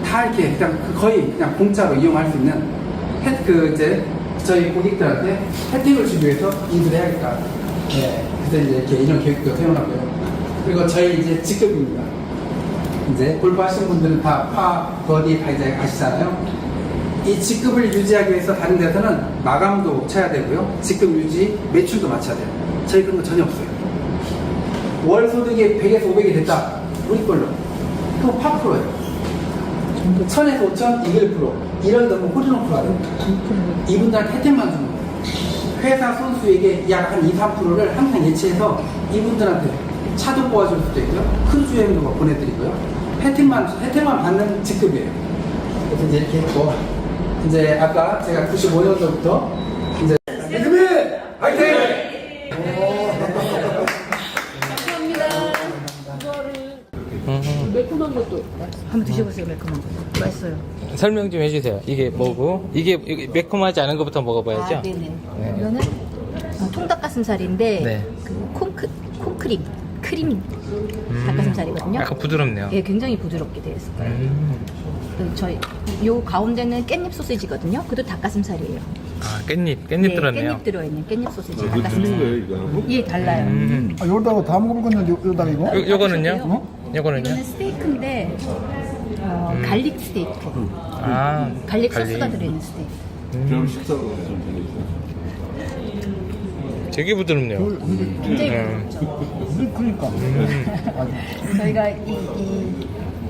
다 이렇게 그냥 거의 그냥 공짜로 이용할 수 있는 이제 저희 고객들한테 혜택을 주기 위해서 인수를 해야겠다. 예, 그래서 이제 이렇게 이런 계획도 세워놨고요. 그리고 저희 이제 직급입니다. 이제 골프 하시는 분들은 다 버디 다 이제 아시잖아요. 이 직급을 유지하기 위해서 다른 데서는 마감도 쳐야 되고요. 직급 유지, 매출도 맞춰야 돼요. 저희 그런 거 전혀 없어요. 월 소득이 100에서 500이 됐다. 우리 걸로. 그럼 8%예요. 1000에서 5000, 21%. 이런 너무 호리노 프로거든요. 이분들한테 혜택만 주는 거예요. 회사 손수익의 약 한 2, 3%를 항상 예치해서 이분들한테 차도 뽑아줄 수도 있고요. 크루즈 여행도 막 보내드리고요. 혜택만 받는 직급이에요. 그래서 이제 이렇게 했고, 이제 아까 제가 95년도부터 이제 이금희 화이팅! 매콤한 것도 한번 드셔보세요. 매콤한 거 맛있어요. 설명 좀 해주세요. 이게 뭐고? 이게 매콤하지 않은 것부터 먹어봐야죠. 아, 네네. 네. 이거는 통닭가슴살인데 네. 그 콩크림 크림 닭가슴살이거든요. 약간 부드럽네요. 예, 굉장히 부드럽게 되어 있을 거예요. 그 저희 요 가운데는 깻잎 소시지거든요. 그것도 닭가슴살이에요. 아, 깻잎 예, 들었네요. 깻잎 들어있는 깻잎 소시지 닭가슴살. 예, 달라요. 아, 요러다가 다 먹을 건데 요러다가 이거? 요거는요? 요거는요? 이거는 스테이크인데 갈릭 스테이크. 아, 갈릭 소스가 들어있는 스테이크. 그럼 식사로 좀 되게 부드럽네요. 굉장히 부드럽죠. 그러니까. 저희가 이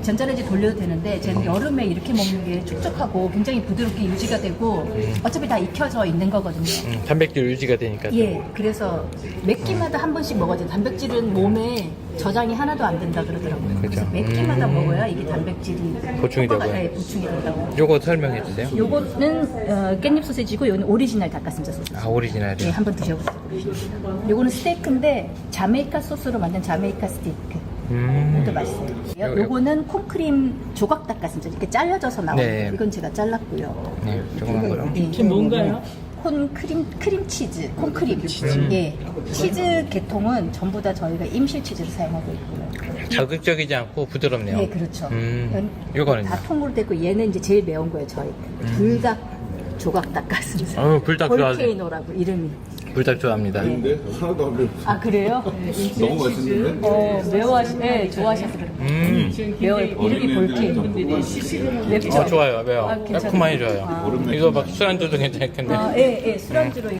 전자레인지 돌려도 되는데 저는 여름에 이렇게 먹는 게 촉촉하고 굉장히 부드럽게 유지가 되고 어차피 다 익혀져 있는 거거든요. 단백질 유지가 되니까. 예, 그래서 몇 끼마다 한 번씩 먹어야 돼요. 단백질은 몸에 저장이 하나도 안 된다 그러더라고요. 그래서 몇 끼마다 먹어야 이게 단백질이 보충이 되고요. 네, 보충이 된다고. 요거 설명해 주세요. 요거는 깻잎 소시지고 요는 오리지널 닭가슴살 소시지. 아, 오리지널이요? 네, 한번 드셔보세요. 요거는 스테이크인데 자메이카 소스로 만든 자메이카 스테이크. 이것도 맛있어요. 요거는 콩크림 조각 닭가슴살 이렇게 잘려져서 나오는 네. 거. 이건 제가 잘랐고요. 네, 조그만 거요. 이게 뭔가요? 크림 치즈, 콩크림 치즈. 예, 치즈 계통은 전부 다 저희가 임실 치즈를 사용하고 있고요. 자극적이지 않고 부드럽네요. 예, 그렇죠. 요거는요? 다 통으로 되고 얘는 이제 제일 매운 거예요. 저희 불닭 조각 닭가슴살. 불닭 좋아하죠. 볼케이노라고 이름이. 불닭 좋아합니다. 근데 하나도 안 매워. 아 그래요? 너무 맛있는데? 네, 좋아하셔서 그래요. 매워 이름이 볼케이노. 맵죠? 좋아요. 매워. 아, 괜찮아요. 매콤하니 좋아요. 아. 이거 막 술안주도 괜찮겠네요. 아, 예, 술안주로